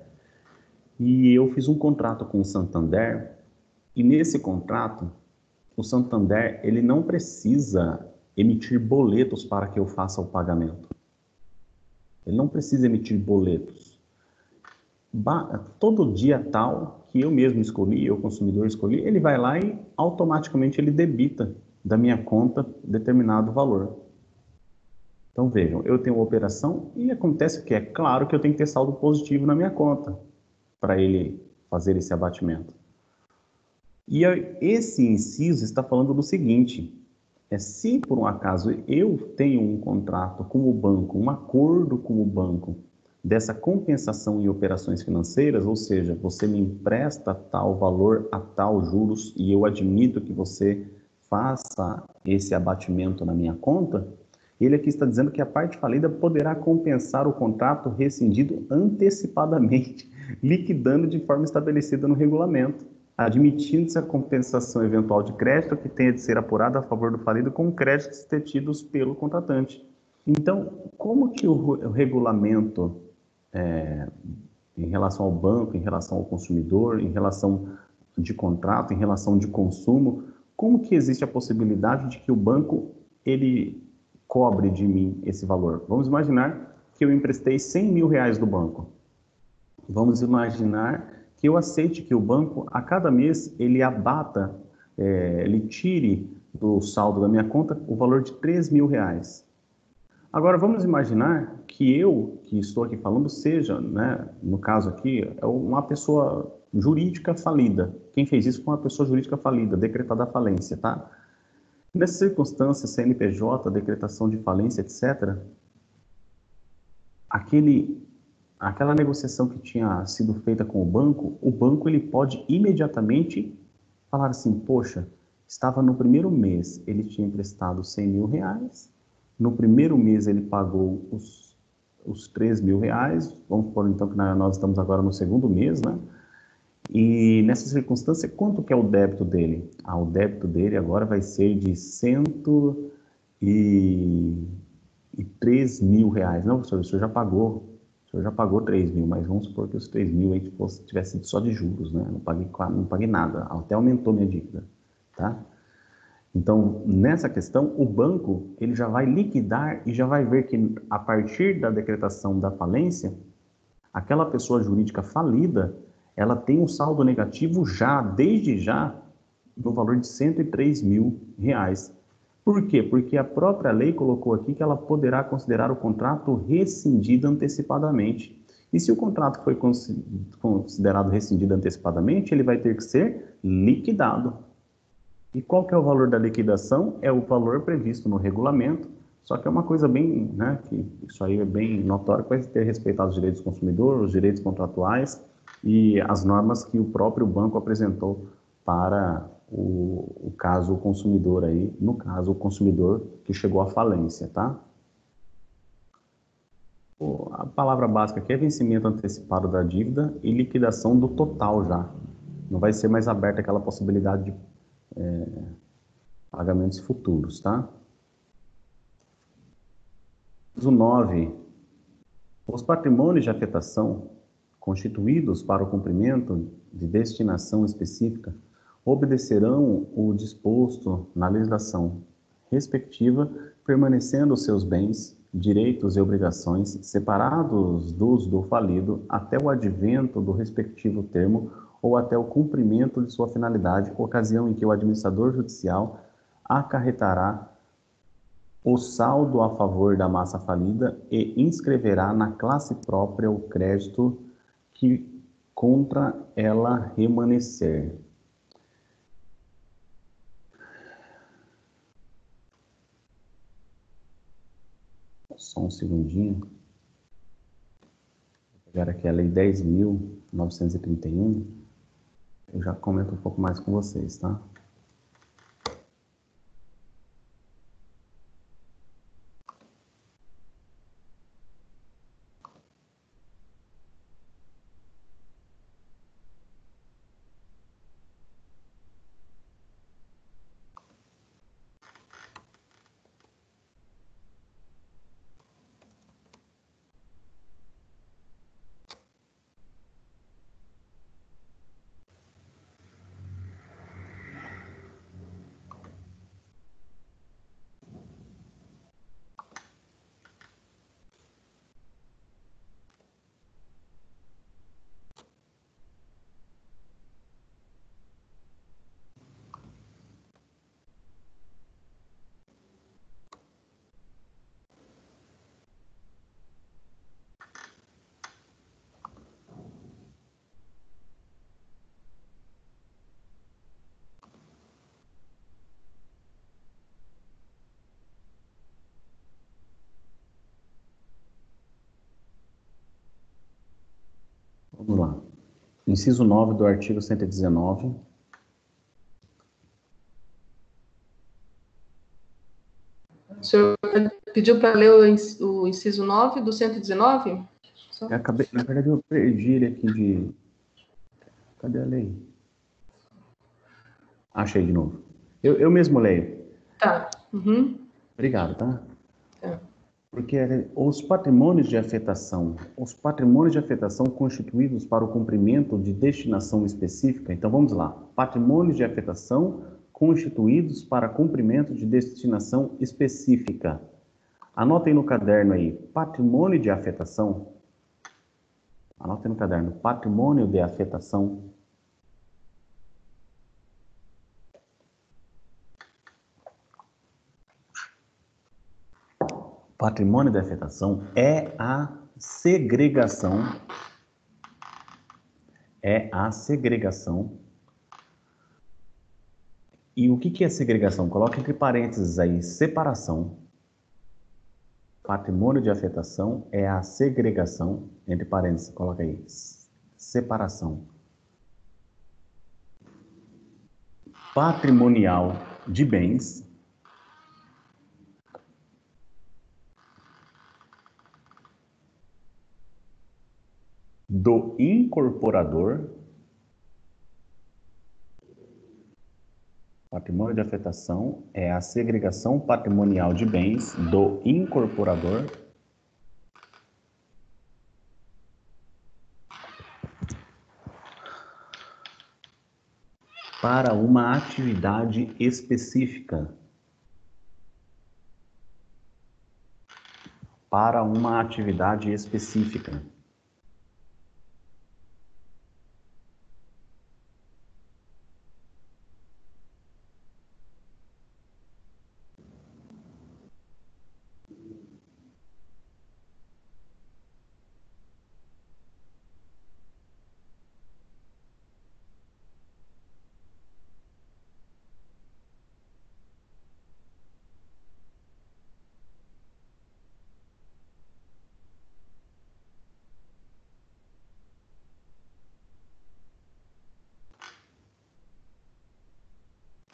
E eu fiz um contrato com o Santander, e nesse contrato, o Santander ele não precisa emitir boletos para que eu faça o pagamento. Ele não precisa emitir boletos. Todo dia tal que eu mesmo escolhi, eu consumidor escolhi, ele vai lá e automaticamente ele debita da minha conta determinado valor. Então vejam, eu tenho uma operação e acontece que é claro que eu tenho que ter saldo positivo na minha conta para ele fazer esse abatimento. E esse inciso está falando do seguinte, se por um acaso eu tenho um contrato com o banco, um acordo com o banco, dessa compensação em operações financeiras, ou seja, você me empresta tal valor a tal juros e eu admito que você faça esse abatimento na minha conta, ele aqui está dizendo que a parte falida poderá compensar o contrato rescindido antecipadamente, liquidando de forma estabelecida no regulamento, admitindo-se a compensação eventual de crédito que tenha de ser apurada a favor do falido com créditos detidos pelo contratante. Então, como que o regulamento em relação ao banco, em relação ao consumidor, em relação de contrato, em relação de consumo, como que existe a possibilidade de que o banco ele cobre de mim esse valor? Vamos imaginar que eu emprestei 100 mil reais do banco. Vamos imaginar que eu aceite que o banco, a cada mês, ele abata, ele tire do saldo da minha conta o valor de 3 mil reais. Agora, vamos imaginar que eu, que estou aqui falando, seja, né, no caso aqui, é uma pessoa jurídica falida. Quem fez isso foi uma pessoa jurídica falida, decretada a falência, tá? Nessas circunstâncias, CNPJ, decretação de falência, etc., aquela negociação que tinha sido feita com o banco ele pode imediatamente falar assim, poxa, estava no primeiro mês, ele tinha emprestado 100 mil reais, no primeiro mês ele pagou os 3 mil reais, vamos supor então que nós estamos agora no segundo mês, né? E nessa circunstância, quanto que é o débito dele? O débito dele agora vai ser de 103 mil reais. Não, professor, o senhor já pagou 3 mil, mas vamos supor que os 3 mil aí tivesse sido só de juros, né? Não paguei nada, até aumentou minha dívida, tá? Então, nessa questão, o banco ele já vai liquidar e já vai ver que a partir da decretação da falência, aquela pessoa jurídica falida, ela tem um saldo negativo desde já, no valor de 103 mil reais. Por quê? Porque a própria lei colocou aqui que ela poderá considerar o contrato rescindido antecipadamente. E se o contrato foi considerado rescindido antecipadamente, ele vai ter que ser liquidado. E qual que é o valor da liquidação? É o valor previsto no regulamento, só que é uma coisa bem, né, que isso aí é bem notório, que vai ter respeitado os direitos do consumidor, os direitos contratuais e as normas que o próprio banco apresentou para o caso consumidor aí, no caso o consumidor que chegou à falência, tá? A palavra básica aqui é vencimento antecipado da dívida e liquidação do total já. Não vai ser mais aberta aquela possibilidade de pagamentos futuros, tá? O 9. Os patrimônios de afetação constituídos para o cumprimento de destinação específica obedecerão o disposto na legislação respectiva, permanecendo seus bens, direitos e obrigações separados dos do falido até o advento do respectivo termo ou até o cumprimento de sua finalidade, ocasião em que o administrador judicial acarretará o saldo a favor da massa falida e inscreverá na classe própria o crédito que contra ela remanescer. Só um segundinho. Vou pegar aqui a Lei 10.931. Eu já comento um pouco mais com vocês, tá? Vamos lá. Inciso 9 do artigo 119. O senhor pediu para ler o inciso 9 do 119? Eu acabei, na verdade, eu perdi ele aqui de... Cadê a lei? Achei de novo. Eu mesmo leio. Tá. Uhum. Obrigado, tá? Tá. Porque os patrimônios de afetação constituídos para o cumprimento de destinação específica, então vamos lá, patrimônios de afetação constituídos para cumprimento de destinação específica. Anotem no caderno aí, patrimônio de afetação, anotem no caderno, patrimônio de afetação. Patrimônio de afetação é a segregação, e o que é segregação? Coloca entre parênteses aí, separação. Patrimônio de afetação é a segregação, entre parênteses, coloca aí, separação. Patrimonial de bens do incorporador. Patrimônio de afetação é a segregação patrimonial de bens do incorporador para uma atividade específica. Para uma atividade específica.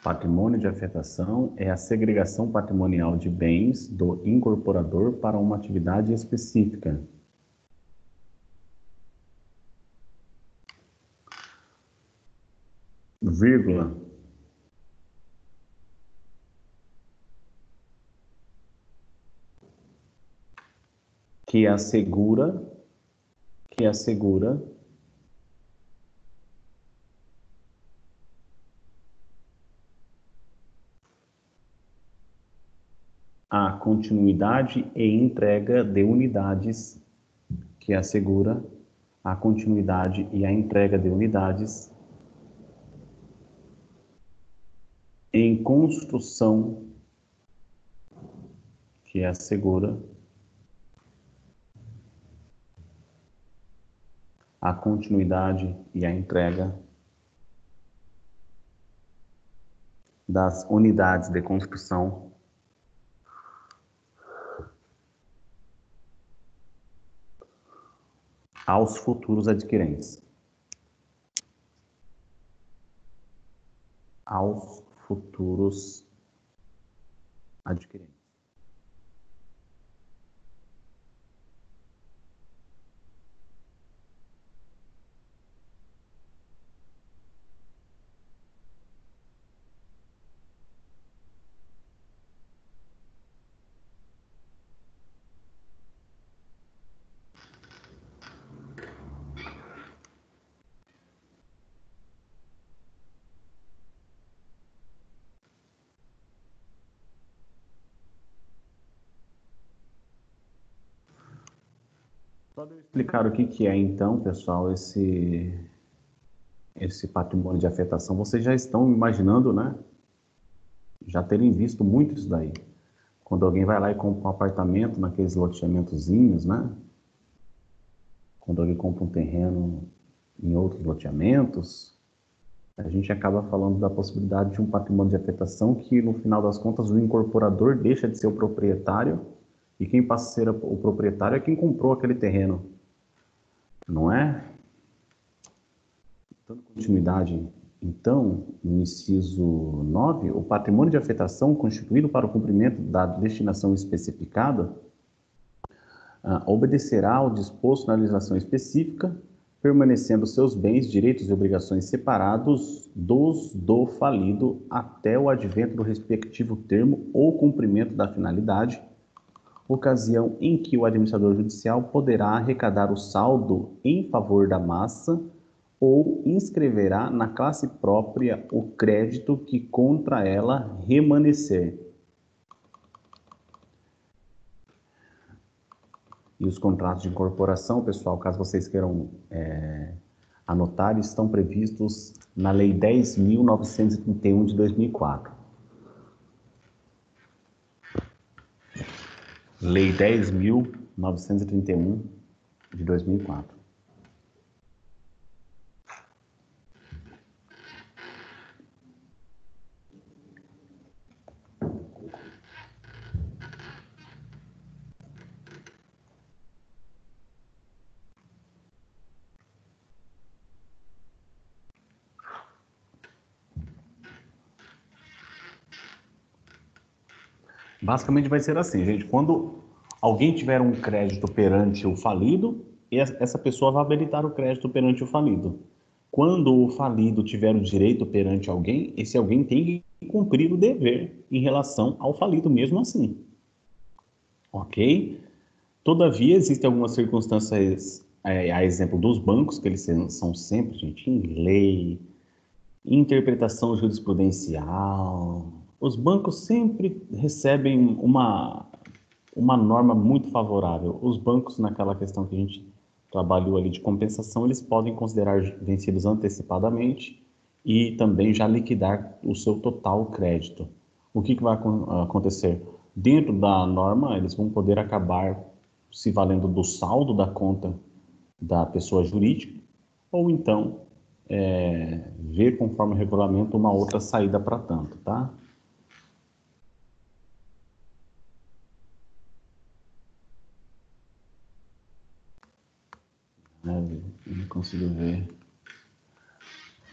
Patrimônio de afetação é a segregação patrimonial de bens do incorporador para uma atividade específica. Vírgula. Que assegura a continuidade e entrega de unidades, que assegura a continuidade e a entrega de unidades em construção, que assegura a continuidade e a entrega das unidades de construção aos futuros adquirentes. Aos futuros adquirentes. Só de eu explicar o que é, então, pessoal, esse patrimônio de afetação, vocês já estão imaginando, né? Já terem visto muito isso daí. Quando alguém vai lá e compra um apartamento naqueles loteamentozinhos, né? Quando alguém compra um terreno em outros loteamentos, a gente acaba falando da possibilidade de um patrimônio de afetação que, no final das contas, o incorporador deixa de ser o proprietário e quem passa a ser o proprietário é quem comprou aquele terreno, não é? Dando continuidade, então, no inciso 9, o patrimônio de afetação constituído para o cumprimento da destinação especificada obedecerá ao disposto na legislação específica, permanecendo seus bens, direitos e obrigações separados dos do falido até o advento do respectivo termo ou cumprimento da finalidade, ocasião em que o administrador judicial poderá arrecadar o saldo em favor da massa ou inscreverá na classe própria o crédito que contra ela remanescer. E os contratos de incorporação, pessoal, caso vocês queiram anotar, estão previstos na Lei 10.931 de 2004. Lei 10.931 de 2004. Basicamente vai ser assim, gente, quando alguém tiver um crédito perante o falido, essa pessoa vai habilitar o crédito perante o falido. Quando o falido tiver o direito perante alguém, esse alguém tem que cumprir o dever em relação ao falido mesmo assim. Ok? Todavia, existem algumas circunstâncias, a exemplo dos bancos, que eles são sempre, gente, em lei, interpretação jurisprudencial. Os bancos sempre recebem uma norma muito favorável. Os bancos, naquela questão que a gente trabalhou ali de compensação, eles podem considerar vencidos antecipadamente e também já liquidar o seu total crédito. O que vai acontecer? Dentro da norma, eles vão poder acabar se valendo do saldo da conta da pessoa jurídica ou então ver conforme o regulamento uma outra saída para tanto, tá? Não consigo ver.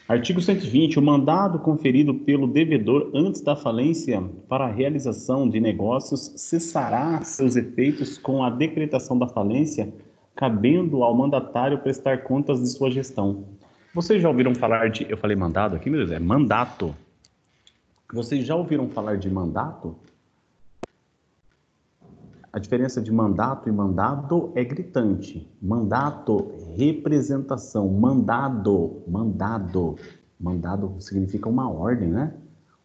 Artigo 120. O mandado conferido pelo devedor antes da falência para a realização de negócios cessará seus efeitos com a decretação da falência, cabendo ao mandatário prestar contas de sua gestão. Vocês já ouviram falar de... Eu falei mandado aqui, meu Deus, é mandato. Vocês já ouviram falar de mandato? A diferença de mandato e mandado é gritante. Mandato, representação. Mandado significa uma ordem, né?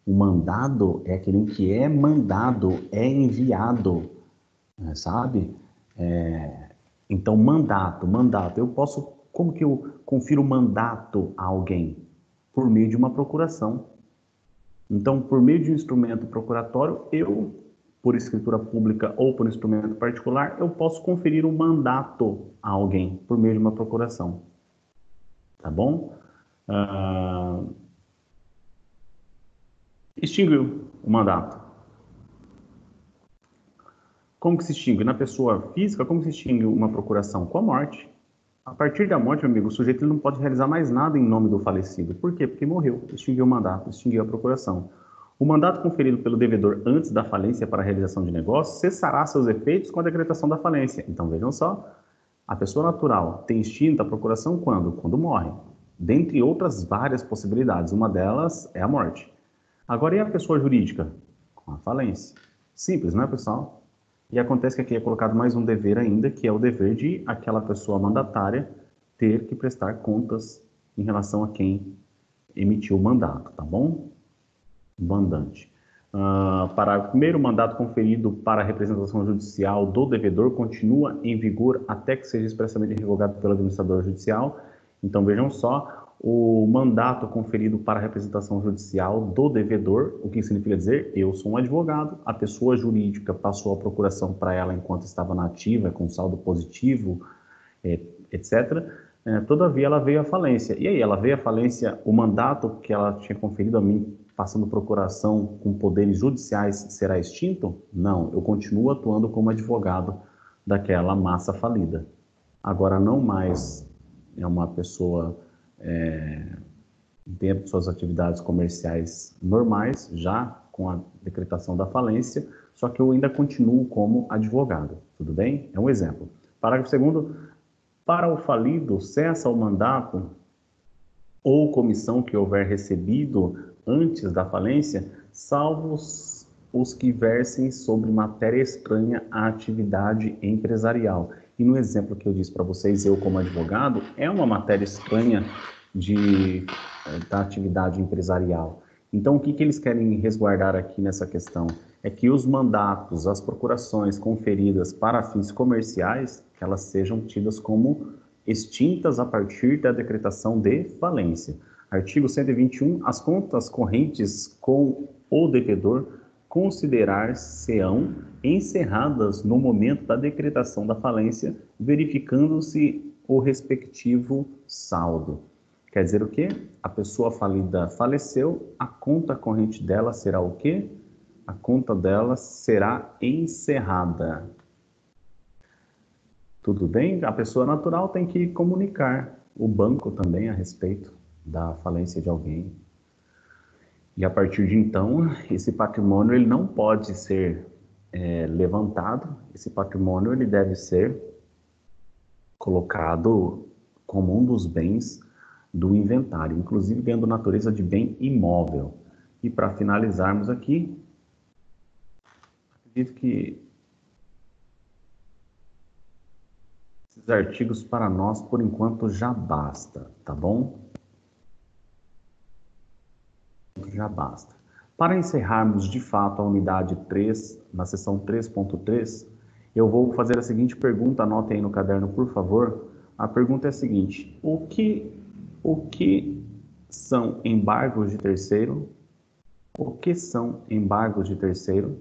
O mandado é aquele em que é mandado, é enviado, sabe? Então, mandato. Eu posso... Como que eu confiro mandato a alguém? Por meio de uma procuração. Então, por meio de um instrumento procuratório, por escritura pública ou por instrumento particular, eu posso conferir um mandato a alguém por meio de uma procuração. Tá bom? Extinguiu o mandato. Como que se extingue? Na pessoa física, como se extingue uma procuração? Com a morte. A partir da morte, meu amigo, o sujeito ele não pode realizar mais nada em nome do falecido. Por quê? Porque morreu, extinguiu o mandato, extinguiu a procuração. O mandato conferido pelo devedor antes da falência para a realização de negócios cessará seus efeitos com a decretação da falência. Então, vejam só, a pessoa natural tem extinta a procuração quando? Quando morre. Dentre outras várias possibilidades, uma delas é a morte. Agora, e a pessoa jurídica? Com a falência. Simples, não é, pessoal? E acontece que aqui é colocado mais um dever ainda, que é o dever de aquela pessoa mandatária ter que prestar contas em relação a quem emitiu o mandato, tá bom? Mandante. Parágrafo 1º, o mandato conferido para a representação judicial do devedor continua em vigor até que seja expressamente revogado pelo administrador judicial. Então, vejam só, o mandato conferido para a representação judicial do devedor, o que significa dizer, eu sou um advogado, a pessoa jurídica passou a procuração para ela enquanto estava na ativa, com saldo positivo, etc. Todavia, ela veio à falência. E aí, ela veio à falência, o mandato que ela tinha conferido a mim, passando procuração com poderes judiciais, será extinto? Não, eu continuo atuando como advogado daquela massa falida. Agora, não mais é uma pessoa dentro de suas atividades comerciais normais, já com a decretação da falência, só que eu ainda continuo como advogado, tudo bem? É um exemplo. Parágrafo 2º, para o falido, cessa o mandato ou comissão que houver recebido antes da falência, salvo os que versem sobre matéria estranha à atividade empresarial. E no exemplo que eu disse para vocês, eu como advogado, é uma matéria estranha da atividade empresarial. Então, o que eles querem resguardar aqui nessa questão? É que os mandatos, as procurações conferidas para fins comerciais, que elas sejam tidas como extintas a partir da decretação de falência. Artigo 121. As contas correntes com o devedor considerar-se-ão encerradas no momento da decretação da falência, verificando-se o respectivo saldo. Quer dizer o quê? A pessoa falida faleceu, a conta corrente dela será o quê? A conta dela será encerrada. Tudo bem? A pessoa natural tem que comunicar o banco também a respeito da falência de alguém. E a partir de então, esse patrimônio ele não pode ser levantado, esse patrimônio ele deve ser colocado como um dos bens do inventário, inclusive ganhando natureza de bem imóvel. E para finalizarmos aqui, acredito que esses artigos para nós, por enquanto, já basta, tá bom? Já basta. Para encerrarmos de fato a unidade 3, na seção 3.3, eu vou fazer a seguinte pergunta, anotem aí no caderno, por favor. A pergunta é a seguinte: o que são embargos de terceiro? O que são embargos de terceiro?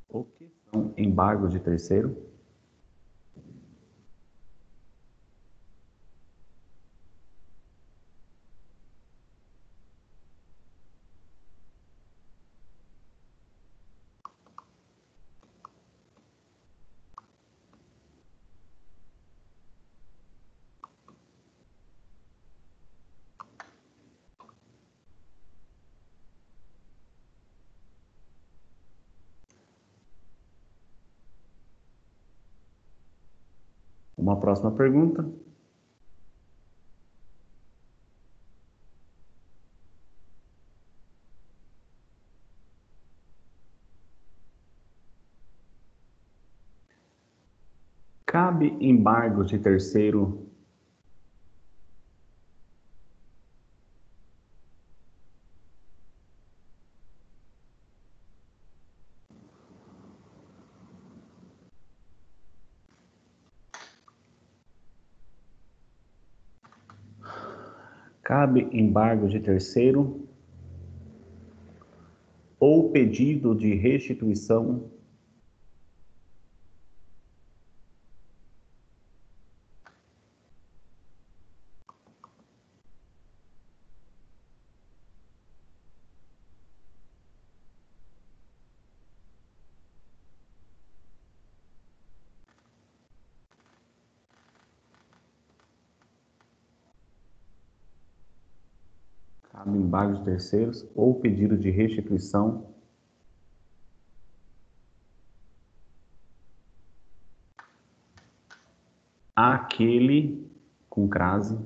O que são embargos de terceiro? Uma próxima pergunta. Cabe embargos de terceiro? Cabe embargo de terceiro ou pedido de restituição? Cabe embargo de terceiros ou pedido de restituição? Aquele com crase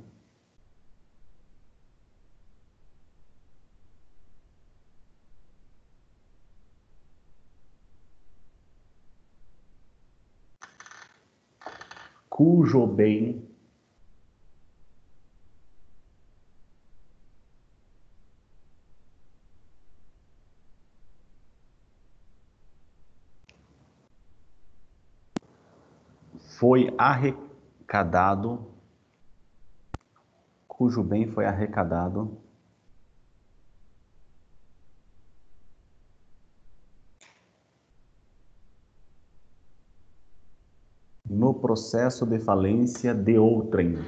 cujo bem foi arrecadado, cujo bem foi arrecadado no processo de falência de outrem,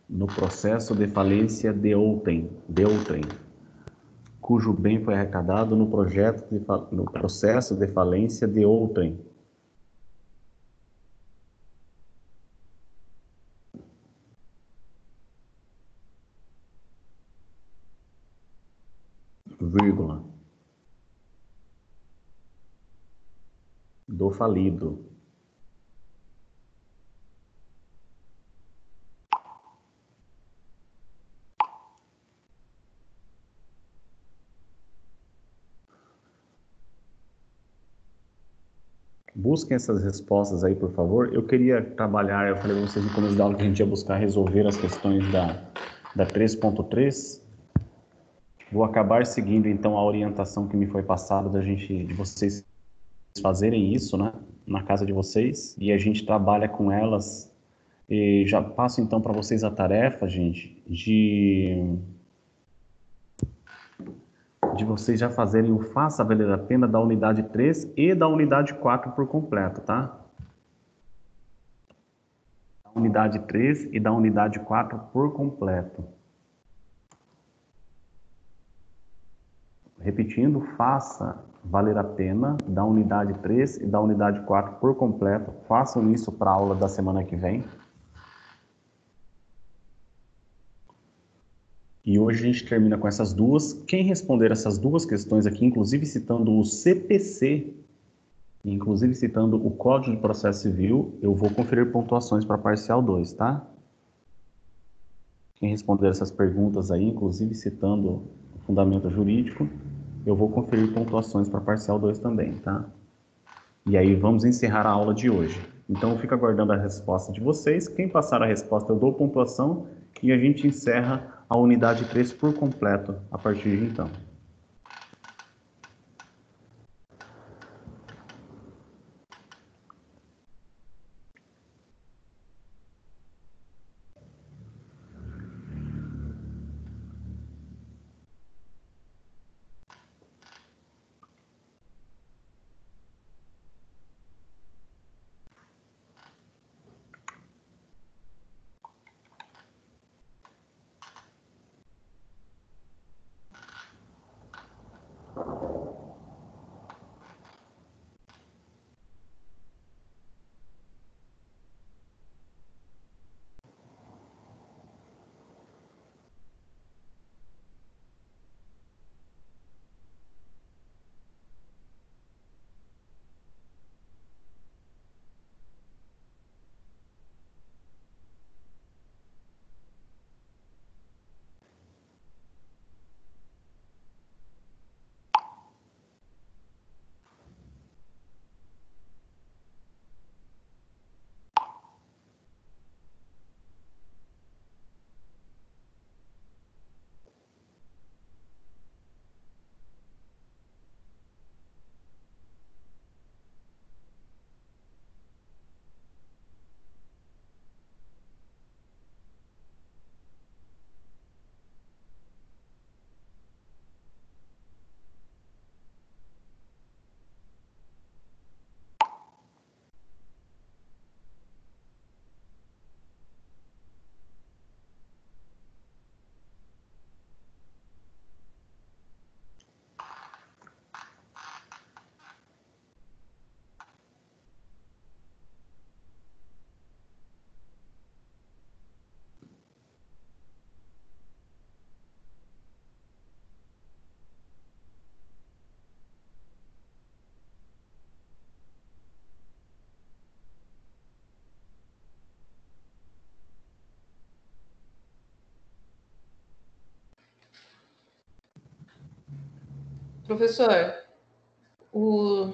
no processo de falência de outrem, cujo bem foi arrecadado no no processo de falência de outrem. Vírgula, do falido. Busquem essas respostas aí, por favor. Eu queria trabalhar, eu falei para vocês no começo da aula que a gente ia buscar resolver as questões da 3.3. Vou acabar seguindo, então, a orientação que me foi passada de vocês fazerem isso, né, na casa de vocês, e a gente trabalha com elas. E já passo, então, para vocês a tarefa, gente, de vocês já fazerem o Faça Valer a Pena da unidade 3 e da unidade 4 por completo, tá? Da unidade 3 e da unidade 4 por completo. Repetindo, faça valer a pena da unidade 3 e da unidade 4 por completo. Façam isso para a aula da semana que vem. E hoje a gente termina com essas duas. Quem responder essas duas questões aqui, inclusive citando o CPC, inclusive citando o Código de Processo Civil, eu vou conferir pontuações para parcial 2, tá? Quem responder essas perguntas aí, inclusive citando o fundamento jurídico, eu vou conferir pontuações para parcial 2 também, tá? E aí vamos encerrar a aula de hoje. Então eu fico aguardando a resposta de vocês. Quem passar a resposta eu dou pontuação e a gente encerra a unidade 3 por completo a partir de então. Professor, o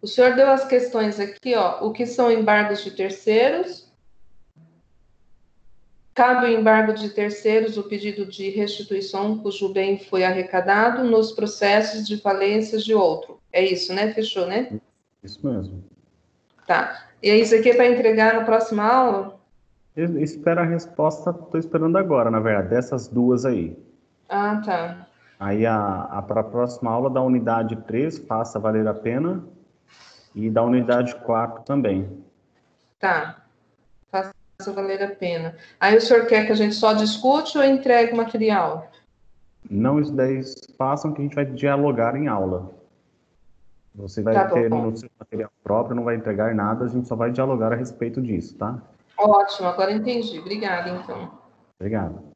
senhor deu as questões aqui, ó. O que são embargos de terceiros? Cabe o embargo de terceiros o pedido de restituição cujo bem foi arrecadado nos processos de falências de outro. É isso, né? Fechou, né? Isso mesmo. Tá. E isso aqui é para entregar na próxima aula? Eu espero a resposta, estou esperando agora, na verdade, dessas duas aí. Ah, tá. Aí para a próxima aula da unidade 3, faça valer a pena, e da unidade 4 também. Tá. Faça valer a pena. Aí o senhor quer que a gente só discute ou entregue o material? Não, isso daí façam que a gente vai dialogar em aula. Você vai Tá ter bom. no seu material próprio, não vai entregar nada, a gente só vai dialogar a respeito disso, tá? Ótimo, agora entendi. Obrigada, então. Obrigado.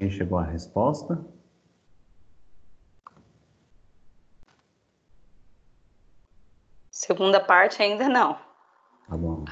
Alguém chegou à resposta? Segunda parte ainda não. Tá bom.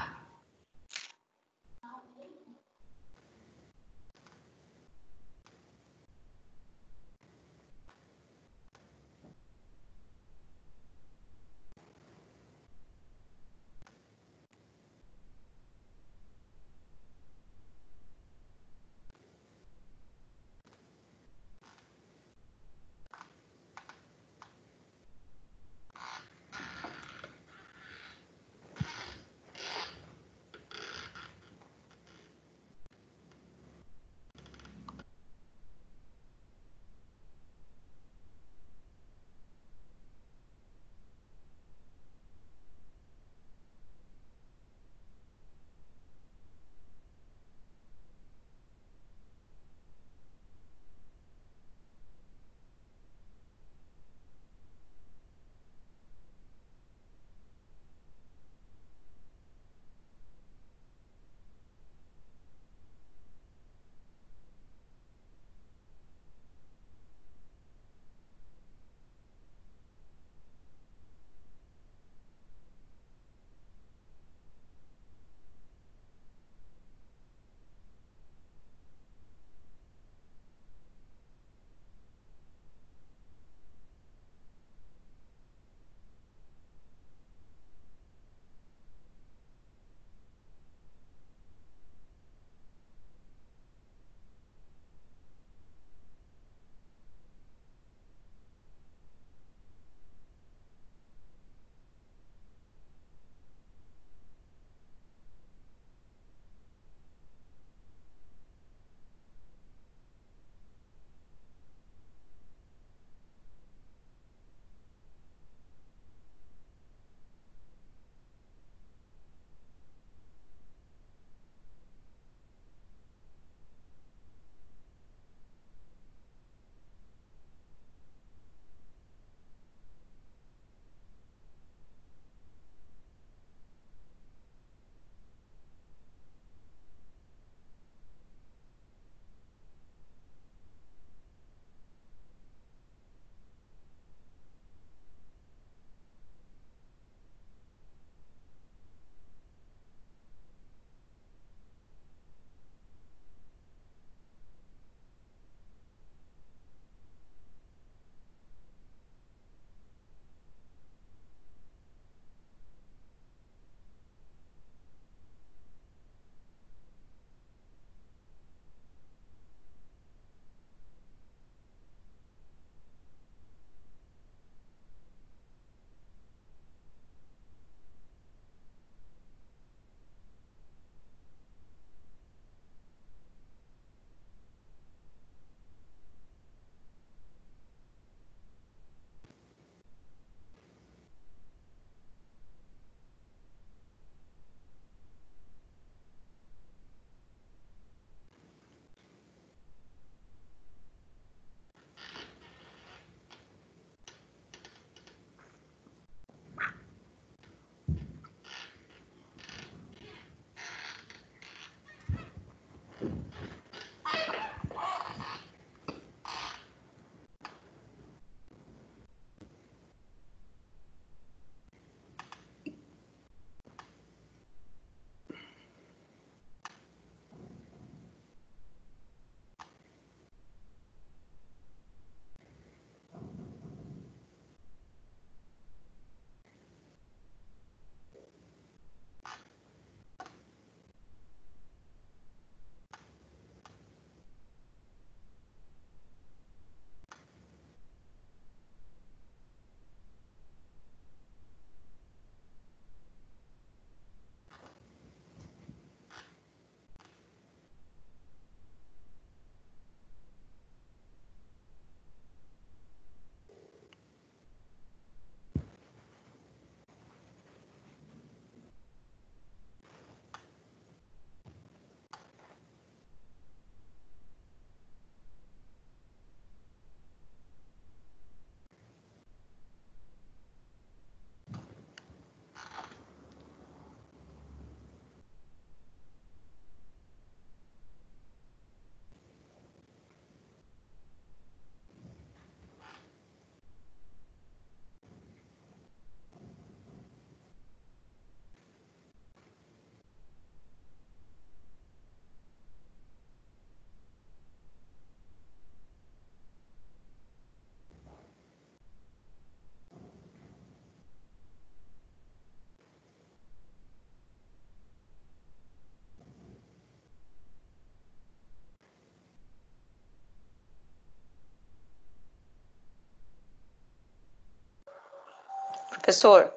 Professor?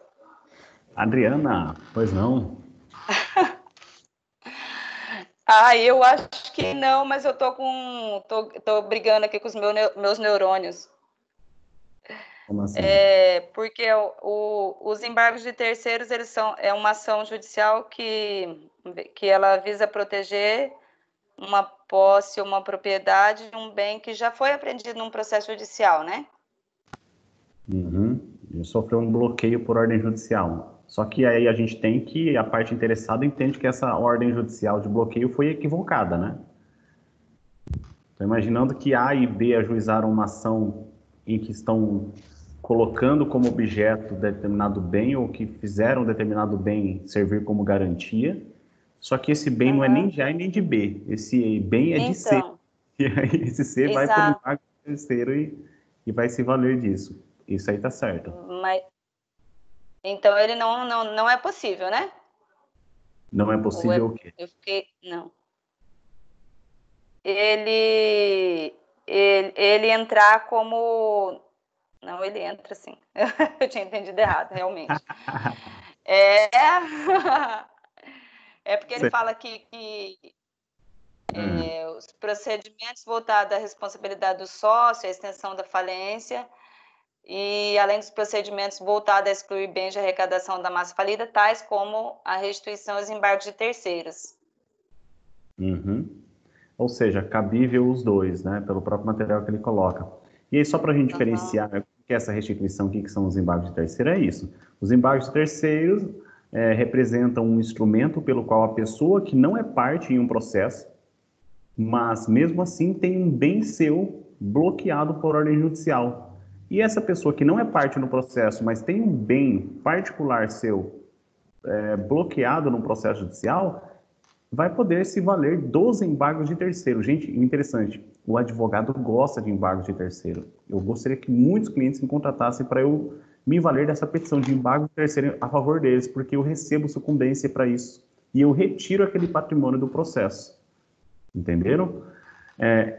Adriana, pois não? Eu acho que não, mas eu tô brigando aqui com os meus neurônios. Como assim? Porque os embargos de terceiros, é uma ação judicial que ela visa proteger uma posse ou uma propriedade de um bem que já foi apreendido num processo judicial, né? Uhum. Ele sofreu um bloqueio por ordem judicial. Só que aí a gente tem que, a parte interessada entende que essa ordem judicial de bloqueio foi equivocada, né? Estou imaginando que A e B ajuizaram uma ação em que estão colocando como objeto determinado bem ou que fizeram determinado bem servir como garantia, só que esse bem não é nem de A e nem de B, esse bem é de C. Então, E aí esse C vai para o exato. embargo terceiro e vai se valer disso. Isso aí tá certo. Mas, então ele não é possível, né? Não é possível o quê? Eu fiquei. Não. Ele entrar como. Não, ele entra sim. Eu tinha entendido errado, realmente. É, é porque ele Certo. fala que os procedimentos voltados à responsabilidade do sócio, a extensão da falência, e além dos procedimentos voltados a excluir bens de arrecadação da massa falida, tais como a restituição e os embargos de terceiros. Uhum. Ou seja, cabível os dois, né? Pelo próprio material que ele coloca. E aí, só para a gente diferenciar, né, o que é essa restituição, o que são os embargos de terceiro, é isso. Os embargos de terceiros representam um instrumento pelo qual a pessoa que não é parte em um processo, mas mesmo assim tem um bem seu bloqueado por ordem judicial. E essa pessoa que não é parte no processo, mas tem um bem particular seu bloqueado no processo judicial, vai poder se valer dos embargos de terceiro. Gente, interessante, o advogado gosta de embargos de terceiro. Eu gostaria que muitos clientes me contratassem para eu me valer dessa petição de embargo de terceiro a favor deles, porque eu recebo sucumbência para isso. E eu retiro aquele patrimônio do processo. Entenderam?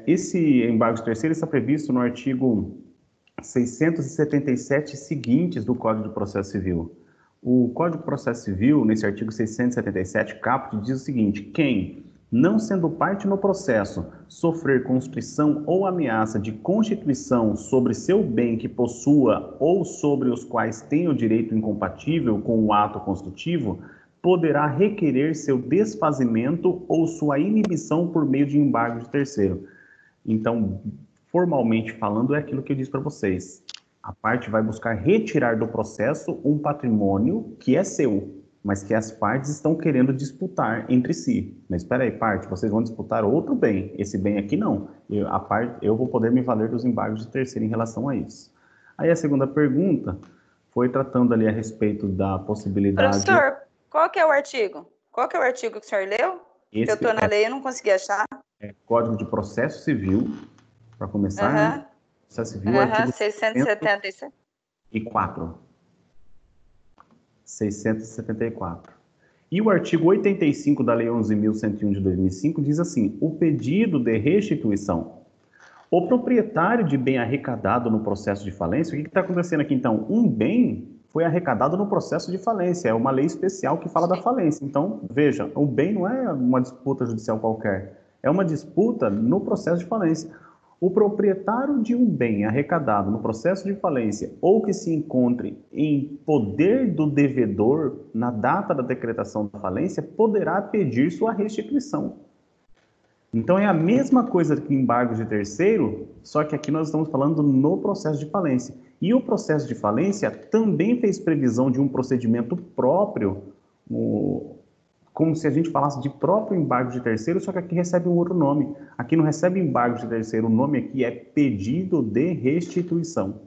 Esse embargo de terceiro está previsto no artigo 677 seguintes do Código de Processo Civil. O Código de Processo Civil, nesse artigo 677, caput, diz o seguinte: quem, não sendo parte no processo, sofrer constrição ou ameaça de constituição sobre seu bem que possua ou sobre os quais tenha o direito incompatível com o ato constitutivo, poderá requerer seu desfazimento ou sua inibição por meio de embargo de terceiro. Então, formalmente falando, é aquilo que eu disse para vocês. A parte vai buscar retirar do processo um patrimônio que é seu, mas que as partes estão querendo disputar entre si. Mas espera aí, parte, vocês vão disputar outro bem. Esse bem aqui não. Eu vou poder me valer dos embargos de terceiro em relação a isso. Aí a segunda pergunta foi tratando ali a respeito da possibilidade... Professor, qual que é o artigo? Qual que é o artigo que o senhor leu? Eu estou na lei, eu não consegui achar. Código de Processo Civil, para começar, né? Processo Civil, artigo 677. 674. E o artigo 85 da Lei 11.101 de 2005 diz assim: o pedido de restituição. O proprietário de bem arrecadado no processo de falência, o que está acontecendo aqui então? Um bem foi arrecadado no processo de falência, é uma lei especial que fala da falência. Então, veja, o bem não é uma disputa judicial qualquer, é uma disputa no processo de falência. O proprietário de um bem arrecadado no processo de falência ou que se encontre em poder do devedor na data da decretação da falência poderá pedir sua restituição. Então é a mesma coisa que embargos de terceiro, só que aqui nós estamos falando no processo de falência. E o processo de falência também fez previsão de um procedimento próprio, como se a gente falasse de próprio embargo de terceiro, só que aqui recebe um outro nome. Aqui não recebe embargo de terceiro, o nome aqui é pedido de restituição.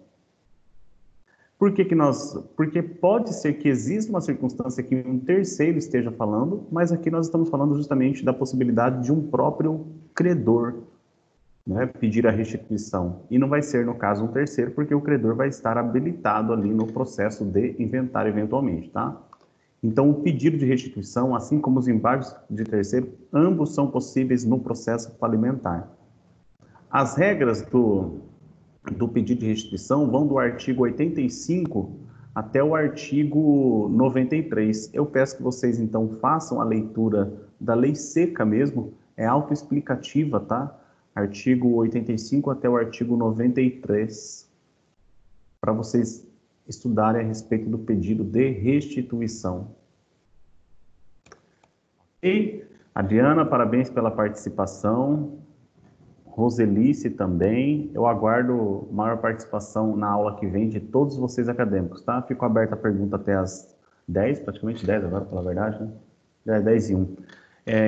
Porque pode ser que exista uma circunstância que um terceiro esteja falando, mas aqui nós estamos falando justamente da possibilidade de um próprio credor, né, pedir a restituição. E não vai ser, no caso, um terceiro, porque o credor vai estar habilitado ali no processo de inventário eventualmente, tá? Então, o pedido de restituição, assim como os embargos de terceiro, ambos são possíveis no processo falimentar. As regras do pedido de restituição vão do artigo 85 até o artigo 93. Eu peço que vocês, então, façam a leitura da lei seca mesmo, é autoexplicativa, tá? Artigo 85 até o artigo 93, para vocês estudarem a respeito do pedido de restituição. E, Adriana, parabéns pela participação. Roselice também. Eu aguardo maior participação na aula que vem de todos vocês acadêmicos, tá? Fico aberta a pergunta até as 10, praticamente 10 agora, pela verdade, né? 10 e 1.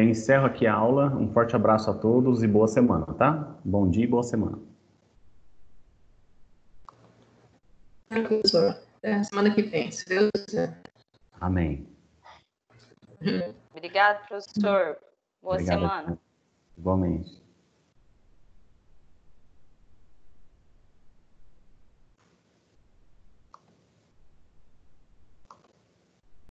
Encerro aqui a aula. Um forte abraço a todos e boa semana, tá? Bom dia e boa semana. Professor, até semana que vem, se Deus quiser. Amém. Obrigado, professor. Boa Obrigado, semana. igualmente.